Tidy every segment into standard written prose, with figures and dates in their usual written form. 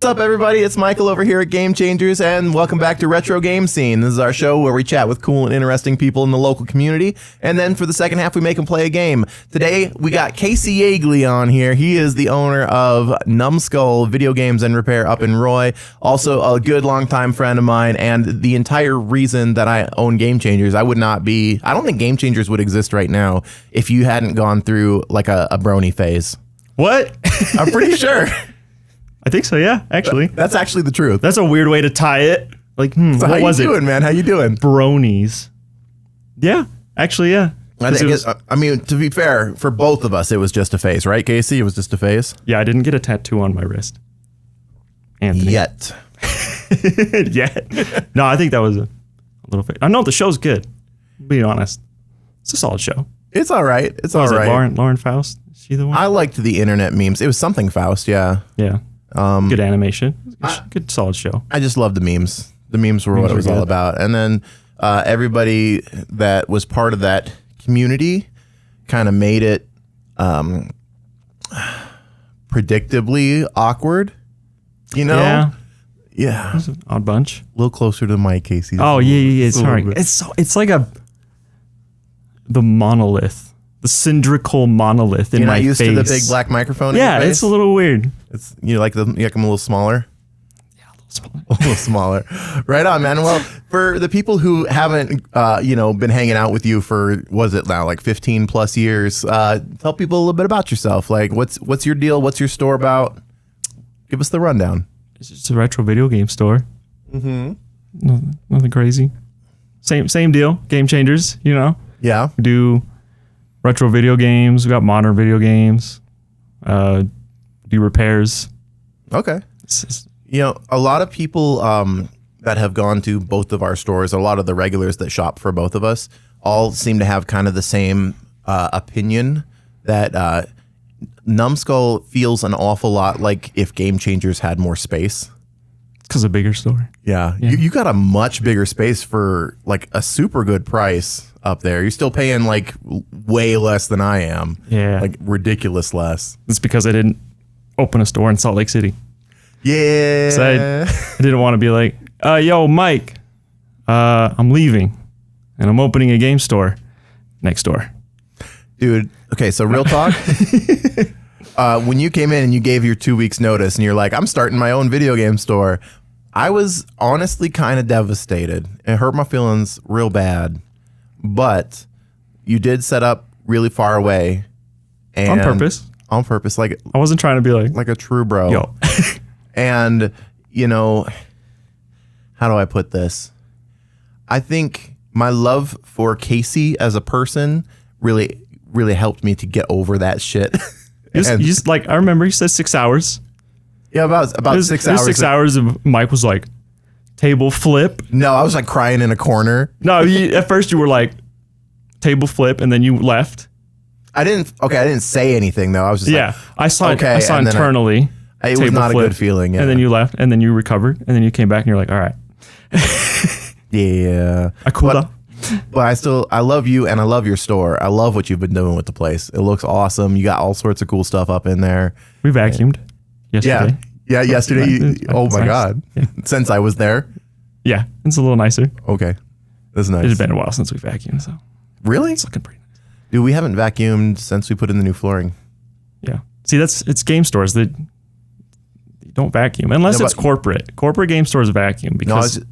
up, everybody? It's Michael over here at Game Changerz, and welcome back to Retro Game Scene. This is our show where we chat with cool and interesting people in the local community, and then for the second half, we make them play a game. Today, we got Kasey Yeagley on here. He is the owner of Numbskull Video Games and Repair up in Roy, also a good longtime friend of mine, and the entire reason that I own Game Changerz. I don't think Game Changerz would exist right now if you hadn't gone through like a brony phase. What? I'm pretty sure. I think so, yeah, actually. That's actually the truth. That's a weird way to tie it. Like, So what was it? How you doing, man? How you doing? Bronies. Yeah, actually, yeah. I mean, to be fair, for both of us, it was just a phase, right, Kasey? It was just a phase? Yeah, I didn't get a tattoo on my wrist. Anthony. Yet. Yet. No, I think that was a little phase. I know the show's good. Be honest. It's a solid show. It's all right. It's all right. Lauren Faust? Is she the one? I liked the internet memes. It was something Faust, yeah. Yeah. Good animation. Good solid show. I just loved the memes. The memes were what it was all about. And then everybody that was part of that community kind of made it predictably awkward, you know? Yeah. It was an odd bunch. A little closer to the mic, Kasey. Oh, yeah. Sorry. It's like the monolith. The cylindrical monolith in my face. You're not used to the big black microphone? Yeah, it's a little weird. It's you like them a little smaller? Yeah, a little smaller. A little smaller. Right on, man. Well, for the people who haven't been hanging out with you for, was it now, like 15 plus years, tell people a little bit about yourself. Like, what's your deal? What's your store about? Give us the rundown. It's just a retro video game store. Mm-hmm. Nothing crazy. Same deal. Game Changerz, you know? Yeah. We do retro video games. We got modern video games. Do repairs. Okay. A lot of people that have gone to both of our stores, a lot of the regulars that shop for both of us, all seem to have kind of the same opinion that Numbskull feels an awful lot like if Game Changerz had more space. Because a bigger store. Yeah. You got a much bigger space for like a super good price up there. You're still paying like way less than I am. Yeah. Like ridiculous less. It's because I didn't open a store in Salt Lake City. Yeah. So I didn't want to be like, yo, Mike, I'm leaving and I'm opening a game store next door. Dude, okay, so real talk. When you came in and you gave your 2 weeks notice and you're like, I'm starting my own video game store, I was honestly kind of devastated. It hurt my feelings real bad. But you did set up really far away. And on purpose. On purpose. Like I wasn't trying to be like a true bro. Yo. And, how do I put this? I think my love for Kasey as a person really, really helped me to get over that shit. I remember you said 6 hours. Yeah, about 6 hours. 6 hours of Mike was like, table flip. No, I was like crying in a corner. No, at first you were like, table flip, and then you left. I didn't say anything though. I was just like, I saw internally. It was not a good feeling. Yeah. And then you left, and then you recovered, and then you came back, and you're like, all right. Yeah. I cooled off. But I love you, and I love your store. I love what you've been doing with the place. It looks awesome. You got all sorts of cool stuff up in there. We vacuumed yesterday. Yeah, yesterday. Oh my God. Yeah. Since I was there. Yeah, it's a little nicer. Okay. That's nice. It's been a while since we vacuumed, so. Really? It's looking pretty nice. Dude, we haven't vacuumed since we put in the new flooring. Yeah. See, it's game stores that don't vacuum unless it's corporate. Corporate game stores vacuum because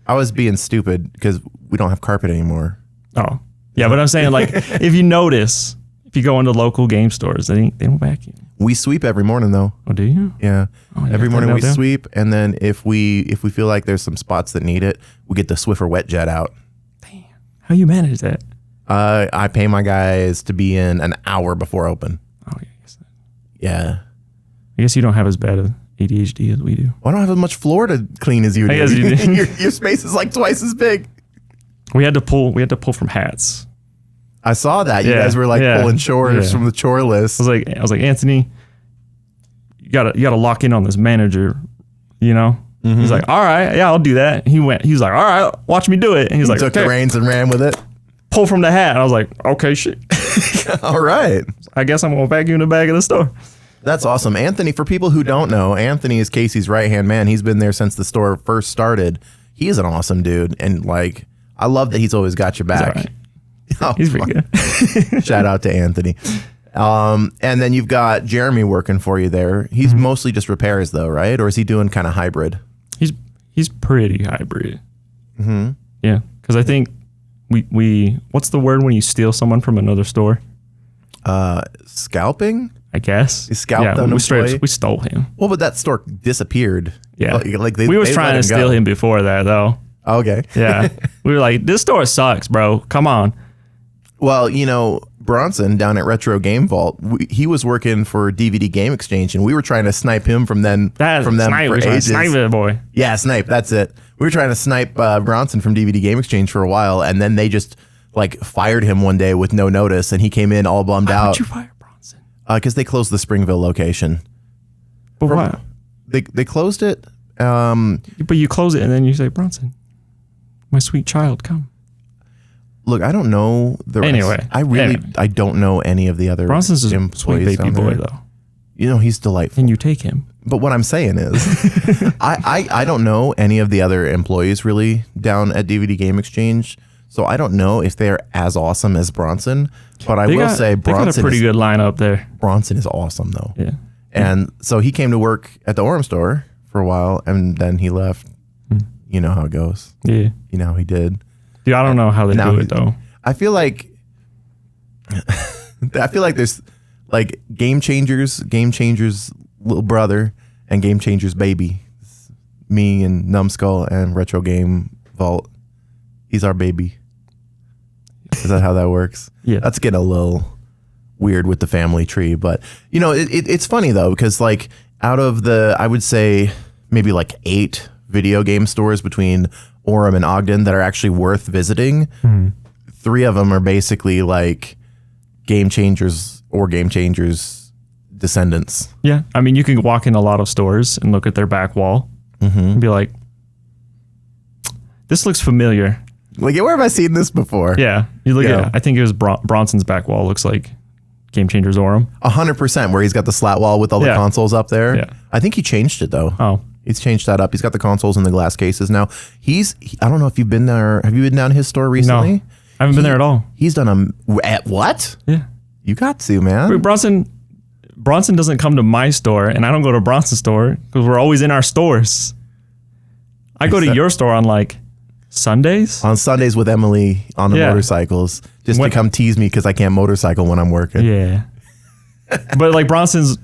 I was being stupid because we don't have carpet anymore. Oh. Yeah, but I'm saying like if you notice, if you go into local game stores, they don't vacuum. We sweep every morning though. Oh, do you? Yeah. Every morning we sweep, and then if we feel like there's some spots that need it, we get the Swiffer wet jet out. Damn. How you manage that? I pay my guys to be in an hour before open. Oh, yeah, I guess that. Yeah. I guess you don't have as bad of ADHD as we do. Well, I don't have as much floor to clean as you do. I guess you do. your space is like twice as big. We had to pull from hats. I saw that. You guys were like pulling chores from the chore list. I was like, Anthony, you gotta lock in on this manager, you know? Mm-hmm. He's like, all right, yeah, I'll do that. He was like, all right, watch me do it. And he took the reins and ran with it. Pull from the hat. And I was like, okay, shit. All right. I guess I'm gonna vacuum the bag of the store. That's awesome. Anthony, for people who don't know, Anthony is Kasey's right-hand man. He's been there since the store first started. He is an awesome dude. And like, I love that he's always got your back. He's, all right. He's pretty good. Shout out to Anthony. And then you've got Jeremy working for you there. He's mostly just repairs though, right? Or is he doing kind of hybrid? He's pretty hybrid. Yeah, because I think we what's the word when you steal someone from another store? Scalping? I guess. He scalped an employee? We stole him. Well, but that store disappeared. Yeah. We was trying to steal him before that though. Okay. Yeah. We were like, this store sucks, bro. Come on. Well, you know, Bronson down at Retro Game Vault, he was working for DVD Game Exchange, and we were trying to snipe him from them for ages. Snipe it, boy. Yeah, snipe. That's it. We were trying to snipe Bronson from DVD Game Exchange for a while, and then they just like fired him one day with no notice, and he came in all bummed out. Why would you fire Bronson? Because they closed the Springville location. But why? They closed it. But you close it and then you say, Bronson, my sweet child, come. Look, I don't know the rest. Anyway, I don't know any of the other Bronson's a sweet baby boy, though. You know, he's delightful. And you take him. But what I'm saying is, I don't know any of the other employees really down at DVD Game Exchange, so I don't know if they're as awesome as Bronson. But I will say Bronson got a pretty good lineup there. Bronson is awesome though. Yeah. And so he came to work at the Orem store for a while, and then he left. You know how it goes. Yeah. You know how he did. Dude, I don't know how they do it though. I feel like there's like Game Changerz little brother, and Game Changerz baby. Me and Numbskull and Retro Game Vault. He's our baby. Is that how that works? Yeah. That's getting a little weird with the family tree, but you know, it's funny though, because like out of the, I would say maybe like 8 video game stores between Orem and Ogden that are actually worth visiting, 3 of them are basically like Game Changerz or Game Changerz descendants. Yeah. I mean, you can walk in a lot of stores and look at their back wall and be like, this looks familiar. Like, where have I seen this before? Yeah. You look at, I think it was Bronson's back wall. Looks like Game Changerz Orem. 100%, where he's got the slat wall with all the consoles up there. Yeah. I think he changed it though. Oh. He's changed that up. He's got the consoles in the glass cases now. I don't know if you've been there. Have you been down his store recently? No. I haven't been there at all. He's done at what? Yeah. You got to, man. Wait, Bronson doesn't come to my store, and I don't go to Bronson's store because we're always in our stores. I go to your store on like Sundays. On Sundays with Emily on the motorcycles, just to come tease me because I can't motorcycle when I'm working. Yeah. But like Bronson's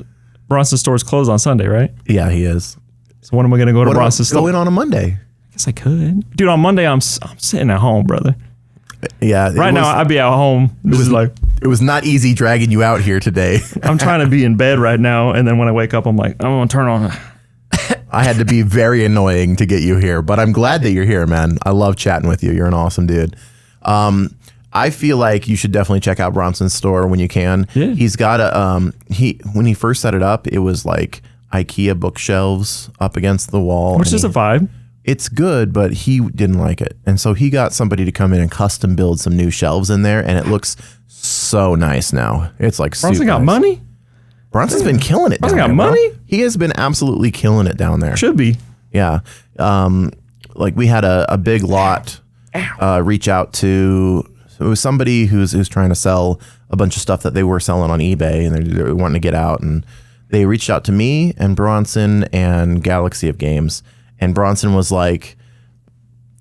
store's closed on Sunday, right? Yeah, he is. So when am I going to go to Bronson's store? Go in on a Monday. I guess I could. Dude, on Monday, I'm sitting at home, brother. Yeah. Right now, I'd be at home. It was not easy dragging you out here today. I'm trying to be in bed right now, and then when I wake up, I'm like, I'm going to turn on. I had to be very annoying to get you here, but I'm glad that you're here, man. I love chatting with you. You're an awesome dude. I feel like you should definitely check out Bronson's store when you can. Yeah. He's got a when he first set it up, it was like IKEA bookshelves up against the wall. Which is a vibe. It's good, but he didn't like it. And so he got somebody to come in and custom build some new shelves in there, and it looks so nice now. It's like Bronson got money? Bronson's been killing it Bronson down got there, money? bro. He has been absolutely killing it down there. Should be. Yeah. Like we had a big lot reach out to, it was somebody who's trying to sell a bunch of stuff that they were selling on eBay, and they're wanting to get out, and they reached out to me and Bronson and Galaxy of Games, and Bronson was like,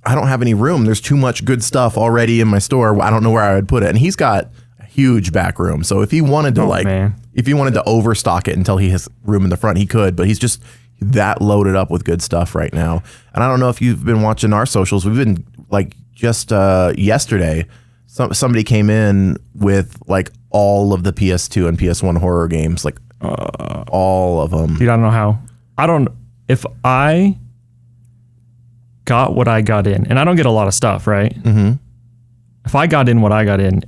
I don't have any room. There's too much good stuff already in my store. I don't know where I would put it. And he's got a huge back room. So if he wanted to if he wanted to overstock it until he has room in the front, he could, but he's just that loaded up with good stuff right now. And I don't know if you've been watching our socials. We've been like just yesterday, somebody came in with like all of the PS2 and PS1 horror games, like all of them. Dude, I don't know how. If I got what I got in, and I don't get a lot of stuff, right? Mm-hmm. If I got in what I got in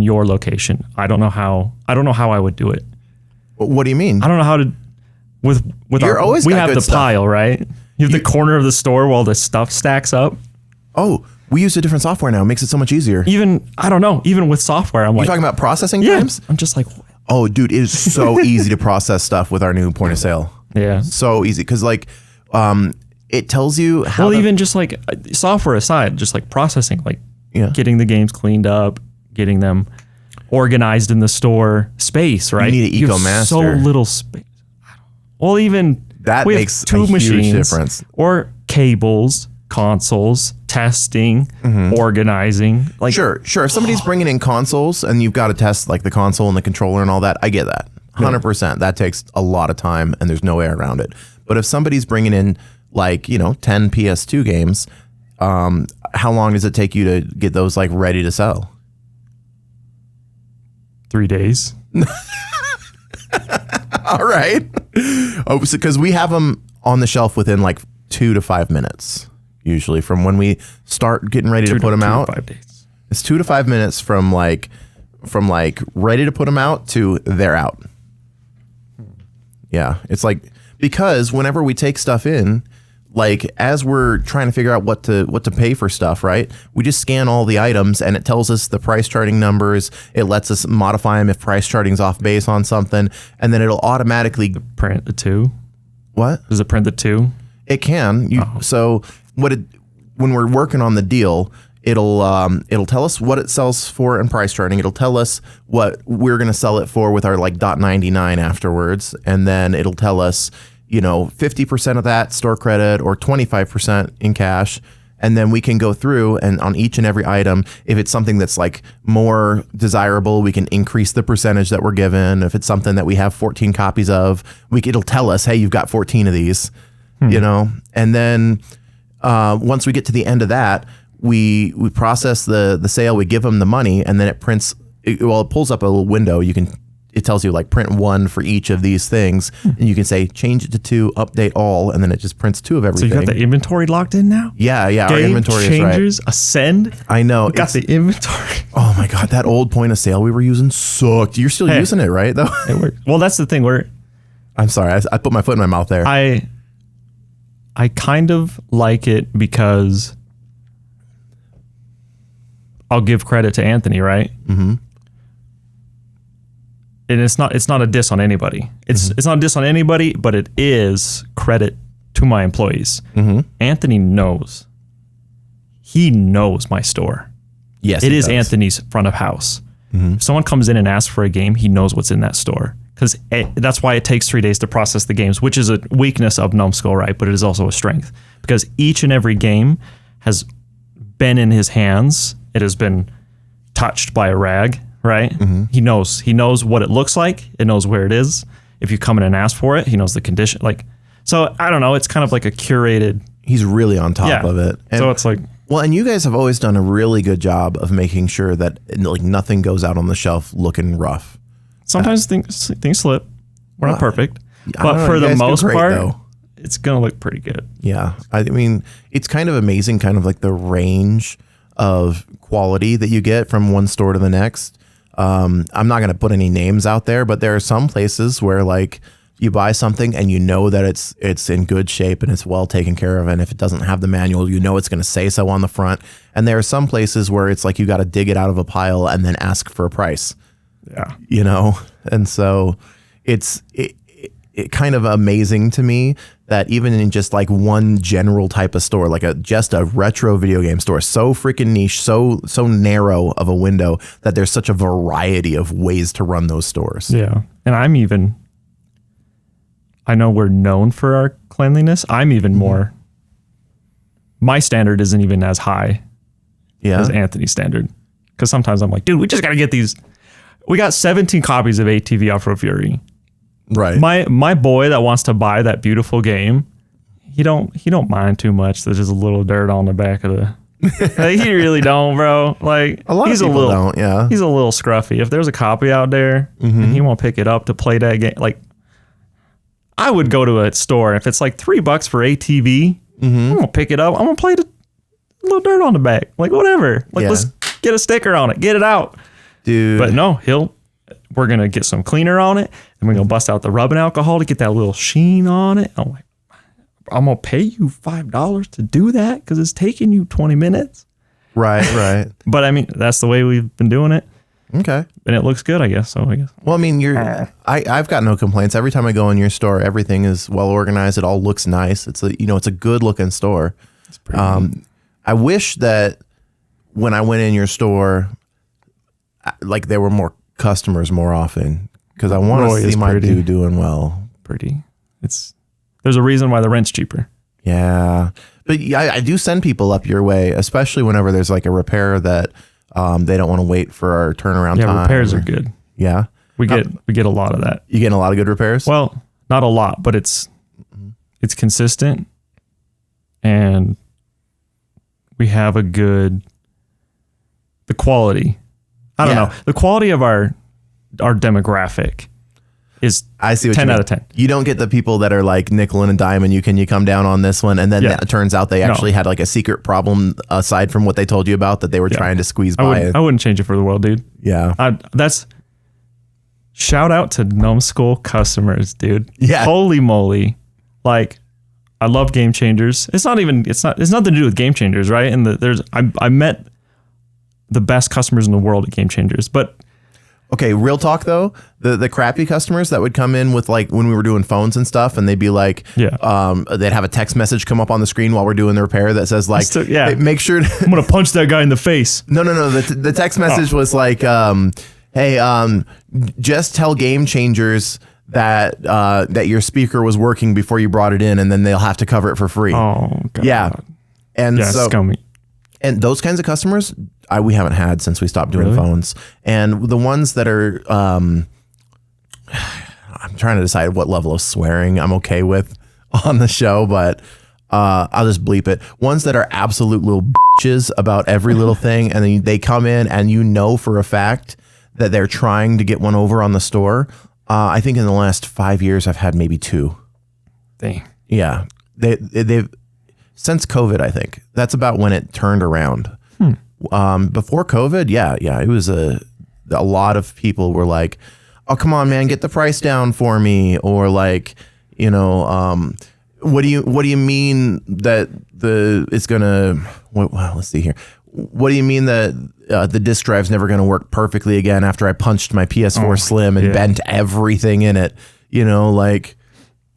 your location, I don't know how I would do it. What do you mean? I don't know how to. With we have the pile, right? You have the corner of the store while the stuff stacks up. Oh, we use a different software now. It makes it so much easier. Even with software, I'm like, you're talking about processing yeah, times? I'm just like, Oh, dude, it is so easy to process stuff with our new point of sale. Yeah. So easy. Because like, it tells you how even just like software aside, just like processing, like Yeah. getting the games cleaned up, getting them organized in the store, space, right? You need an have EcoMaster. so little space. Well, even That we have makes two a huge machines difference. or cables, consoles, testing, organizing. Like Sure. If somebody's bringing in consoles and you've got to test like the console and the controller and all that, I get that. 100%. That takes a lot of time and there's no way around it. But if somebody's bringing in like, 10 PS2 games, how long does it take you to get those like ready to sell? 3 days. All right. Oh, because we have them on the shelf within like 2 to 5 minutes, usually from when we start getting ready to put them out. 5 days. It's 2 to 5 minutes from like ready to put them out to they're out. Yeah, it's like because whenever we take stuff in, like as we're trying to figure out what to pay for stuff, right? We just scan all the items and it tells us the price charting numbers. It lets us modify them if price charting's off base on something, and then it'll automatically Print the two. what? Does it print the two? It can. So when we're working on the deal, it'll tell us what it sells for in price charting. It'll tell us what we're going to sell it for with our like .99 afterwards, and then it'll tell us 50% of that store credit or 25% in cash. And then we can go through and on each and every item, if it's something that's like more desirable, we can increase the percentage that we're given. If it's something that we have 14 copies of, it'll tell us, hey, you've got 14 of these, and then once we get to the end of that, we process the sale, we give them the money, and then it prints. It pulls up a little window. It tells you like print 1 for each of these things, and you can say change it to 2, update all, and then it just prints 2 of everything. So you got the inventory locked in now? Yeah. Our Game inventory Changerz, is right. Ascend. I know. Got the inventory. Oh my god, that old point of sale we were using sucked. You're still using it, right? Though. It worked. Well, that's the thing. I'm sorry, I put my foot in my mouth there. I kind of like it because I'll give credit to Anthony, right? Mm-hmm. And it's not a diss on anybody. It's not a diss on anybody, but it is credit to my employees. Mm-hmm. Anthony knows. He knows my store. Yes, it is Anthony's front of house. Mm-hmm. If someone comes in and asks for a game, he knows what's in that store. Because that's why it takes 3 days to process the games, which is a weakness of Numbskull, right? But it is also a strength. Because each and every game has been in his hands. It has been touched by a rag, right? Mm-hmm. He knows what it looks like. It knows where it is. If you come in and ask for it, he knows the condition. So I don't know. It's kind of like a curated. He's really on top of it. And, so it's like. Well, and you guys have always done a really good job of making sure that like nothing goes out on the shelf looking rough. Sometimes things slip. We're not perfect. But for the most part, it's going to look pretty good. Yeah. I mean, it's kind of amazing, kind of like the range of quality that you get from one store to the next. I'm not going to put any names out there, but there are some places where like you buy something and you know that it's in good shape and it's well taken care of. And if it doesn't have the manual, you know it's going to say so on the front. And there are some places where it's like you got to dig it out of a pile and then ask for a price. Yeah. And so it's kind of amazing to me that even in just like one general type of store, like just a retro video game store, so freaking niche, so narrow of a window, that there's such a variety of ways to run those stores. Yeah. And I know we're known for our cleanliness. I'm even more, my standard isn't even as high as Anthony's standard. Because sometimes I'm like, dude, we just got to get these. We got 17 copies of ATV Off-Road Fury. Right. My boy that wants to buy that beautiful game, he don't mind too much. There's just a little dirt on the back of the. Like, he really don't, bro. Like a lot of people don't. Yeah. He's a little scruffy. If there's a copy out there and he won't pick it up to play that game, like I would go to a store if it's like $3 for ATV. I'm gonna pick it up. I'm gonna play the little dirt on the back, like whatever. Like let's get a sticker on it, get it out. Dude. But no, we're going to get some cleaner on it, and we're going to bust out the rubbing alcohol to get that little sheen on it. I'm like, I'm going to pay you $5 to do that because it's taking you 20 minutes. Right. But I mean, that's the way we've been doing it. Okay. And it looks good, I guess. So I guess. Well, I mean, I've got no complaints. Every time I go in your store, everything is well organized. It all looks nice. It's a good looking store. It's pretty neat. I wish that when I went in your store, like there were more customers more often, because I want to see my dude doing well. Pretty. There's a reason why the rent's cheaper. Yeah. But I do send people up your way, especially whenever there's like a repair that they don't want to wait for our turnaround time. Yeah, repairs are good. Yeah. We get a lot of that. You getting a lot of good repairs? Well, not a lot, but it's consistent, and we have the quality. I don't know. The quality of our demographic is I see what 10 you mean. out of 10. You don't get the people that are like nickel and diamond. Can you come down on this one? And then it turns out they actually had like a secret problem aside from what they told you about that they were trying to squeeze by. I wouldn't change it for the world, dude. Yeah. That's shout out to Numbskull customers, dude. Yeah. Holy moly. Like, I love Game Changerz. It's nothing to do with Game Changerz, right? And I met the best customers in the world at Game Changerz, but okay, real talk though, the crappy customers that would come in with like when we were doing phones and stuff, and they'd be like, they'd have a text message come up on the screen while we're doing the repair that says like, hey, make sure I'm gonna punch that guy in the face. No. The text message was like, hey, just tell Game Changerz that your speaker was working before you brought it in, and then they'll have to cover it for free. Oh God. Yeah, and so scummy. And those kinds of customers we haven't had since we stopped doing phones. And the ones that are, I'm trying to decide what level of swearing I'm okay with on the show, but I'll just bleep it. Ones that are absolute little bitches about every little thing, and then they come in and you know for a fact that they're trying to get one over on the store. I think in the last 5 years I've had maybe 2. Dang. Yeah, they've since COVID. I think that's about when it turned around. Before COVID, it was a lot of people were like, oh, come on, man, get the price down for me. Or like, what do you mean that it's going to, well, let's see here. What do you mean that the disk drive's never going to work perfectly again after I punched my PS4 Slim and bent everything in it,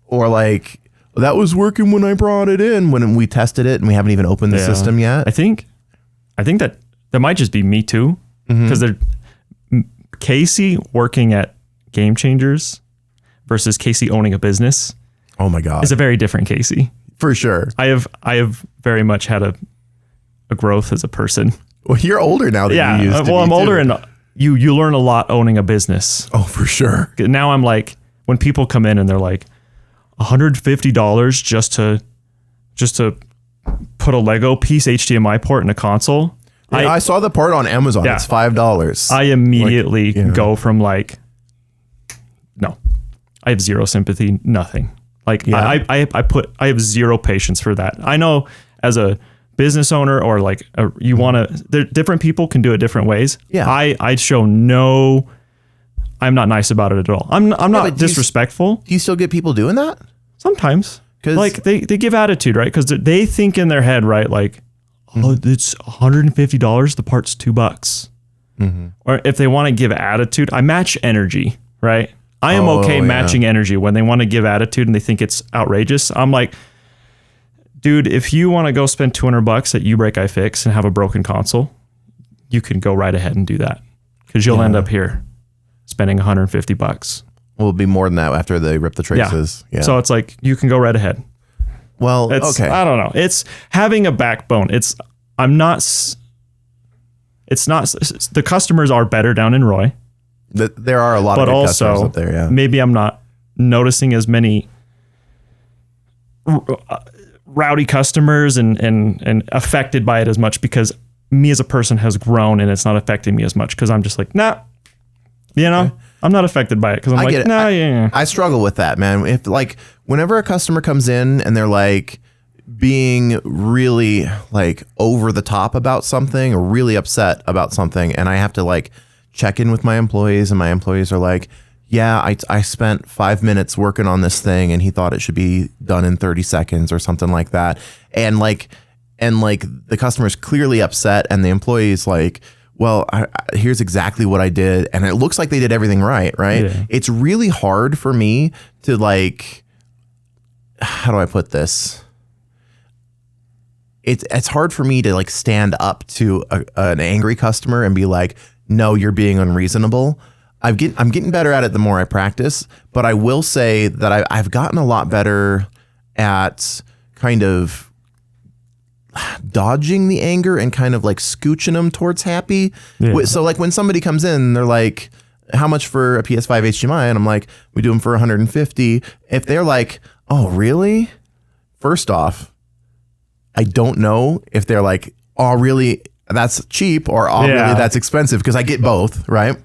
or like, that was working when I brought it in when we tested it and we haven't even opened the system yet. I think that might just be me too, because Kasey working at Game Changerz versus Kasey owning a business. Oh my God, is a very different Kasey. For sure. I have very much had a growth as a person. Well, you're older now than you used to. Well, I'm older, and you learn a lot owning a business. Oh, for sure. Now I'm like, when people come in and they're like, $150 just to put a Lego piece HDMI port in a console. Yeah, I saw the part on Amazon. Yeah. It's $5. I immediately go from like, no, I have zero sympathy, nothing. Like I have zero patience for that. I know as a business owner or like you want to, different people can do it different ways. Yeah. I show I'm not nice about it at all. I'm not disrespectful. Do you still get people doing that? Sometimes. Like they give attitude, right? Because they think in their head, right? Like, oh, it's $150. The part's $2. Mm-hmm. Or if they want to give attitude, I match energy, right? I am matching energy when they want to give attitude and they think it's outrageous. I'm like, dude, if you want to go spend $200 at You Break I Fix and have a broken console, you can go right ahead and do that because you'll end up here spending $150. Well, it'll be more than that after they rip the traces. Yeah. So it's like, you can go right ahead. Well, okay. I don't know. It's having a backbone. The customers are better down in Roy. There are a lot of good customers up there. Yeah. Maybe I'm not noticing as many rowdy customers and affected by it as much because me as a person has grown and it's not affecting me as much because I'm just like, nah, I'm not affected by it because I'm like, nah, yeah. I struggle with that, man. If like whenever a customer comes in and they're like being really like over the top about something or really upset about something, and I have to like check in with my employees, and my employees are like, yeah, I spent 5 minutes working on this thing and he thought it should be done in 30 seconds or something like that. And like the customer's clearly upset and the employee's like, well, here's exactly what I did. And it looks like they did everything right. Yeah. It's really hard for me to like, how do I put this? It's hard for me to like stand up to an angry customer and be like, no, you're being unreasonable. I'm getting better at it the more I practice, but I will say that I've gotten a lot better at kind of dodging the anger and kind of like scooching them towards happy. Yeah. So like when somebody comes in, they're like, how much for a PS5 HDMI? And I'm like, we do them for 150. If they're like, oh, really? First off, I don't know if they're like, oh, really? That's cheap, or oh, really? That's expensive, because I get both, right?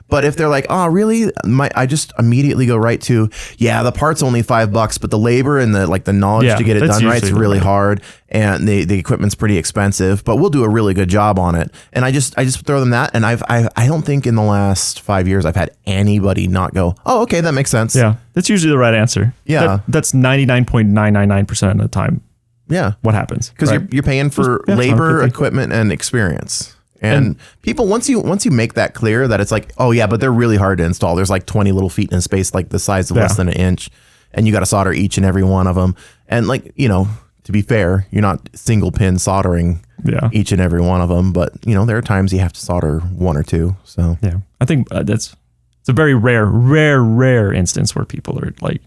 But if they're like, oh, really? I just immediately go right to, yeah, the part's only $5, but the labor and the knowledge to get it done right is really hard, and the equipment's pretty expensive, but we'll do a really good job on it. And I just throw them that, and I don't think in the last 5 years I've had anybody not go, oh, okay, that makes sense. Yeah, that's usually the right answer. Yeah, that's 99.999% of the time. Yeah, what happens? Because you're paying for labor, equipment, and experience. And people, once you make that clear that it's like, oh yeah, but they're really hard to install. There's like 20 little feet in space, like the size of less than an inch, and you got to solder each and every one of them. And like, to be fair, you're not single pin soldering each and every one of them, but there are times you have to solder one or two. So yeah, I think it's a very rare instance where people are like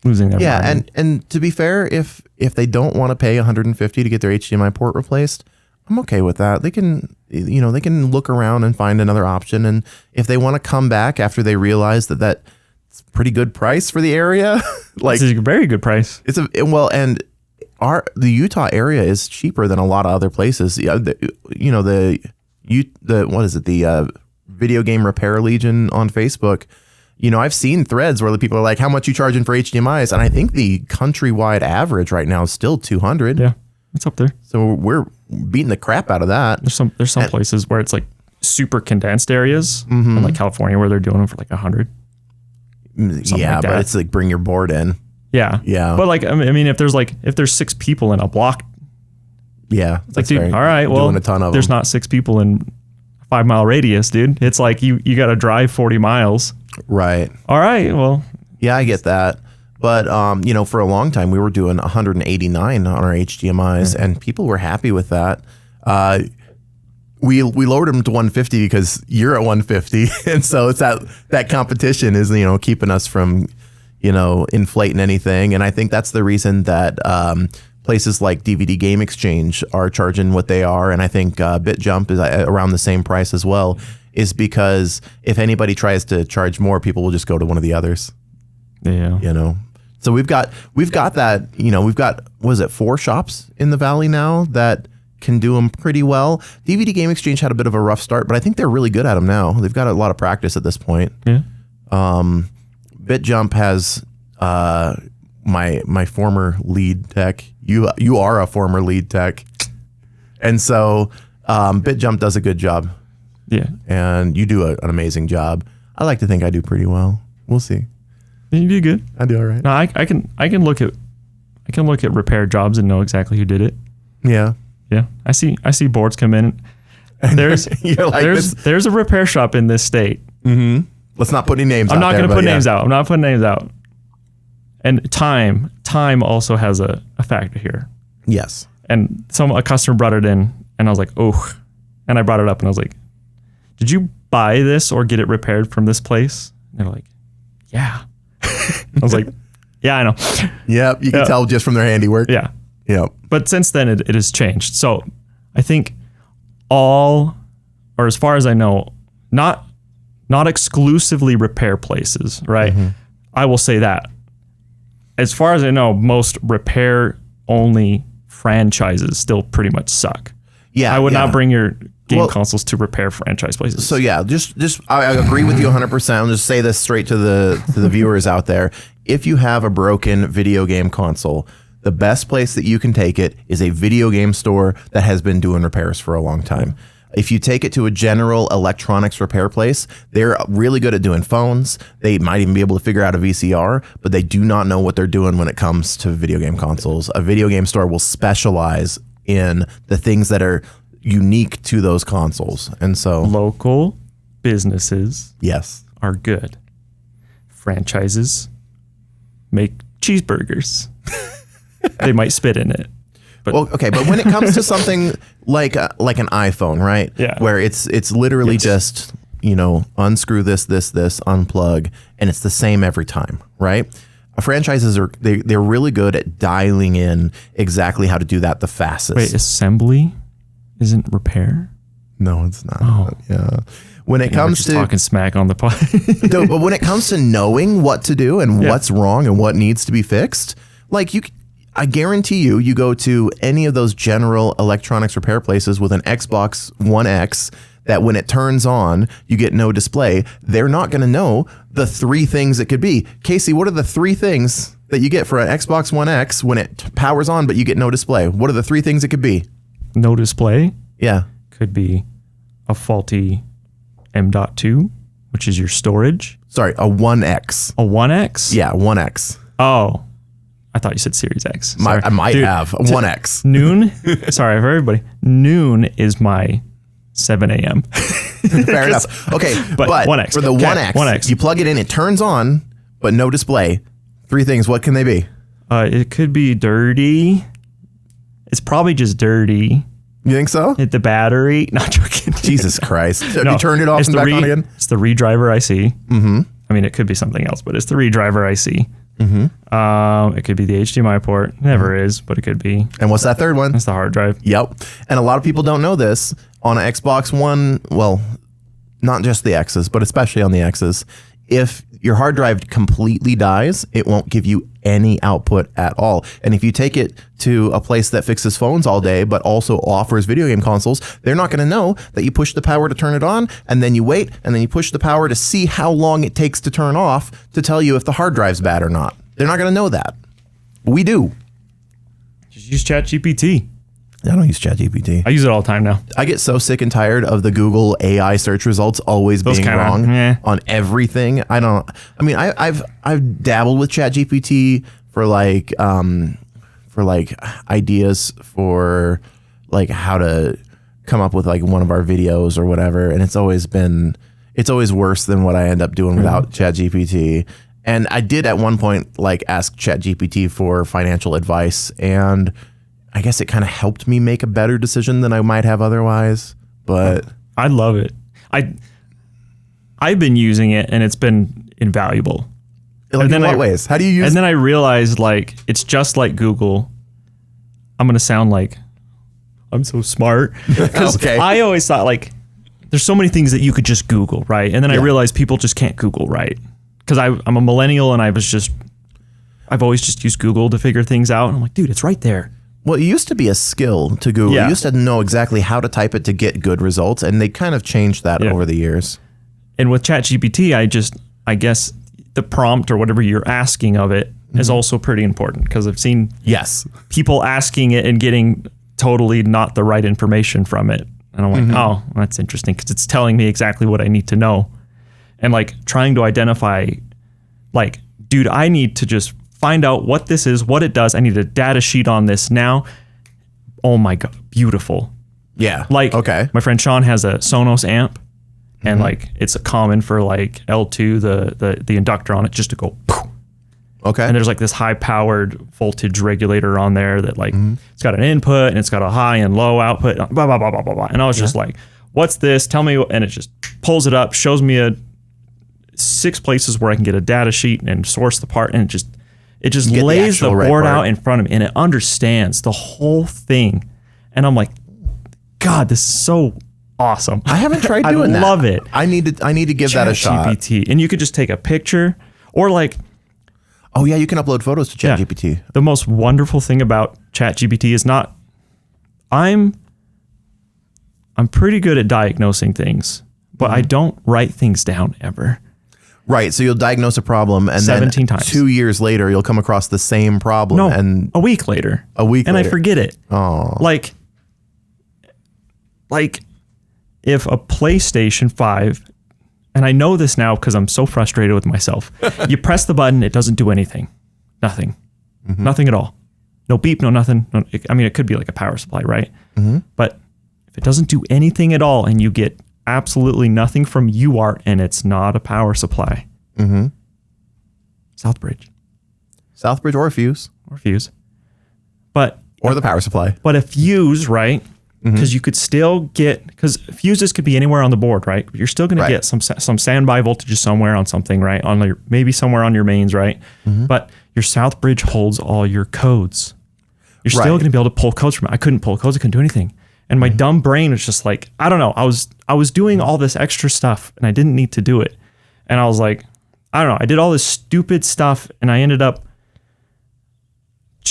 losing their mind. And to be fair, if they don't want to pay $150 to get their HDMI port replaced, I'm okay with that. They can, they can look around and find another option. And if they want to come back after they realize that it's a pretty good price for the area, like it's a very good price. And the Utah area is cheaper than a lot of other places. The Video Game Repair Legion on Facebook. I've seen threads where the people are like, how much you charging for HDMIs? And I think the countrywide average right now is still $200. Yeah, it's up there. So we're beating the crap out of that. There's some places where it's like super condensed areas, in like California, where they're doing them for like $100. Yeah, but it's like bring your board in. Yeah, yeah. But like, I mean, if there's 6 people in a block, yeah, it's like, dude, all right, well, doing a ton of there's them. not 6 people in a 5-mile radius, dude. It's like you got to drive 40 miles. Right. All right. Well. Yeah, I get that. But, for a long time, we were doing 189 on our HDMIs, and people were happy with that. We lowered them to 150 because you're at 150. And so it's that competition is, keeping us from, inflating anything. And I think that's the reason that places like DVD Game Exchange are charging what they are. And I think BitJump is around the same price as well, is because if anybody tries to charge more, people will just go to one of the others. Yeah. So we've got that, we've got, 4 shops in the Valley now that can do them pretty well. DVD Game Exchange had a bit of a rough start, but I think they're really good at them now. They've got a lot of practice at this point. Yeah. BitJump has my former lead tech. You are a former lead tech. And so BitJump does a good job. Yeah. And you do an amazing job. I like to think I do pretty well. We'll see. You do good. I do all right. No, I can look at repair jobs and know exactly who did it. Yeah. Yeah. I see boards come in. There's a repair shop in this state. Mm-hmm. Let's not put any names out. I'm not going to put names out. I'm not putting names out. And time also has a factor here. Yes. And a customer brought it in, and I was like, oh. And I brought it up, and I was like, did you buy this or get it repaired from this place? And they're like, yeah. I was like, yeah, I know. Yep, you can tell just from their handiwork. Yeah. Yep. But since then, it has changed. So I think or as far as I know, not exclusively repair places, right? Mm-hmm. I will say that. As far as I know, most repair-only franchises still pretty much suck. Yeah, I would not bring your game consoles to repair franchise places. So yeah, just I agree with you 100%. I'll just say this straight to the viewers out there. If you have a broken video game console, the best place that you can take it is a video game store that has been doing repairs for a long time. If you take it to a general electronics repair place, they're really good at doing phones. They might even be able to figure out a VCR, but they do not know what they're doing when it comes to video game consoles. A video game store will specialize in the things that are unique to those consoles. And so Local businesses yes. are good. Franchises make cheeseburgers. They might spit in it. But Well, okay, but when it comes to something like an iPhone, right? Yeah. Where it's literally just, unscrew this, unplug, and it's the same every time, right? Franchises they're really good at dialing in exactly how to do that the fastest. wait, assembly isn't repair? No, it's not. Oh. Yeah. When it We're comes just to talking smack on the pod. no, but when it comes to knowing what to do and what's wrong and what needs to be fixed, like I guarantee you go to any of those general electronics repair places with an Xbox One X that when it turns on, you get no display. They're not going to know the 3 things it could be. Kasey, what are the 3 things that you get for an Xbox One X when it powers on but you get no display? What are the 3 things it could be? No display Yeah. could be a faulty M.2, which is your storage. Sorry, a 1X. A 1X? Yeah, 1X. Oh, I thought you said Series X. Sorry. I might Dude, have a 1X. Noon. Sorry for everybody. Noon is my 7 a.m. Fair enough. Okay, but 1X. for the Okay, 1X, 1X. you plug it in, it turns on, but no display. 3 things. What can they be? It could be dirty. It's probably just dirty. You think so? Hit the battery. Not joking. Jesus Christ. Have No, you turned it off it's and the back on again? It's the redriver IC. Mm-hmm. I mean, it could be something else, but it's the redriver IC. Mm-hmm. It could be the HDMI port. Never is, but it could be. And what's that third one? It's the hard drive. Yep. And a lot of people don't know this. On an Xbox One, well, not just the X's, but especially on the X's, if your hard drive completely dies, it won't give you any output at all. And if you take it to a place that fixes phones all day, but also offers video game consoles, they're not going to know that you push the power to turn it on, and then you wait, and then you push the power to see how long it takes to turn off to tell you if the hard drive's bad or not. They're not going to know that. We do. Just use ChatGPT. I don't use ChatGPT. I use it all the time now. I get so sick and tired of the Google AI search results always being wrong on everything. I've dabbled with ChatGPT for ideas for like how to come up with like one of our videos or whatever, and it's always worse than what I end up doing without ChatGPT. And I did at one point like ask ChatGPT for financial advice, and I guess it kind of helped me make a better decision than I might have otherwise, but I love it. I've been using it and it's been invaluable. like in what ways? How do you use? And then I realized like it's just like Google. I'm gonna sound like I'm so smart because Okay. I always thought like there's so many things that you could just Google, right? And then I realized people just can't Google, right? Because I'm a millennial and I've always just used Google to figure things out. And I'm like, dude, it's right there. Well, it used to be a skill to Google. Yeah. You used to know exactly how to type it to get good results, and they kind of changed that over the years. And with ChatGPT, I guess the prompt or whatever you're asking of it is also pretty important because I've seen people asking it and getting totally not the right information from it. And I'm like, oh, that's interesting because it's telling me exactly what I need to know. And like trying to identify, like, dude, I need to just find out what this is, what it does. I need a data sheet on this now. Oh my God, beautiful. Yeah. Like, okay. My friend Sean has a Sonos amp, and like it's a common for like L2, the inductor on it, just to go poof. Okay. And there's like this high powered voltage regulator on there that like it's got an input and it's got a high and low output, blah, blah, blah, blah, blah, blah. And I was just like, what's this? Tell me. And it just pulls it up, shows me 6 places where I can get a data sheet and source the part, and it just lays the board out in front of me, and it understands the whole thing. And I'm like, God, this is so awesome. I haven't tried doing that. I love it. I need to give that a shot. ChatGPT. And you could just take a picture or like, oh yeah, you can upload photos to ChatGPT. The most wonderful thing about ChatGPT is not, I'm pretty good at diagnosing things, but I don't write things down ever. Right, so you'll diagnose a problem, and 17 then times. 2 years later, you'll come across the same problem. No, and a week later. And I forget it. Oh. Like if a PlayStation 5, and I know this now because I'm so frustrated with myself, you press the button, it doesn't do anything. Nothing. Nothing at all. No beep, no nothing. No, I mean, it could be like a power supply, right? But If it doesn't do anything at all and you get absolutely nothing from UART and it's not a power supply, Southbridge. Southbridge or a fuse. Or fuse. But or the power supply. But a fuse, right? Because you could still get, because fuses could be anywhere on the board, right? You're still going to get some standby voltages somewhere on something, right? On your, maybe somewhere on your mains, right? But your Southbridge holds all your codes. You're still going to be able to pull codes from it. I couldn't pull codes. I couldn't do anything. And my dumb brain was just like, I don't know. I was doing all this extra stuff and I didn't need to do it. And I was like, I don't know. I did all this stupid stuff and I ended up,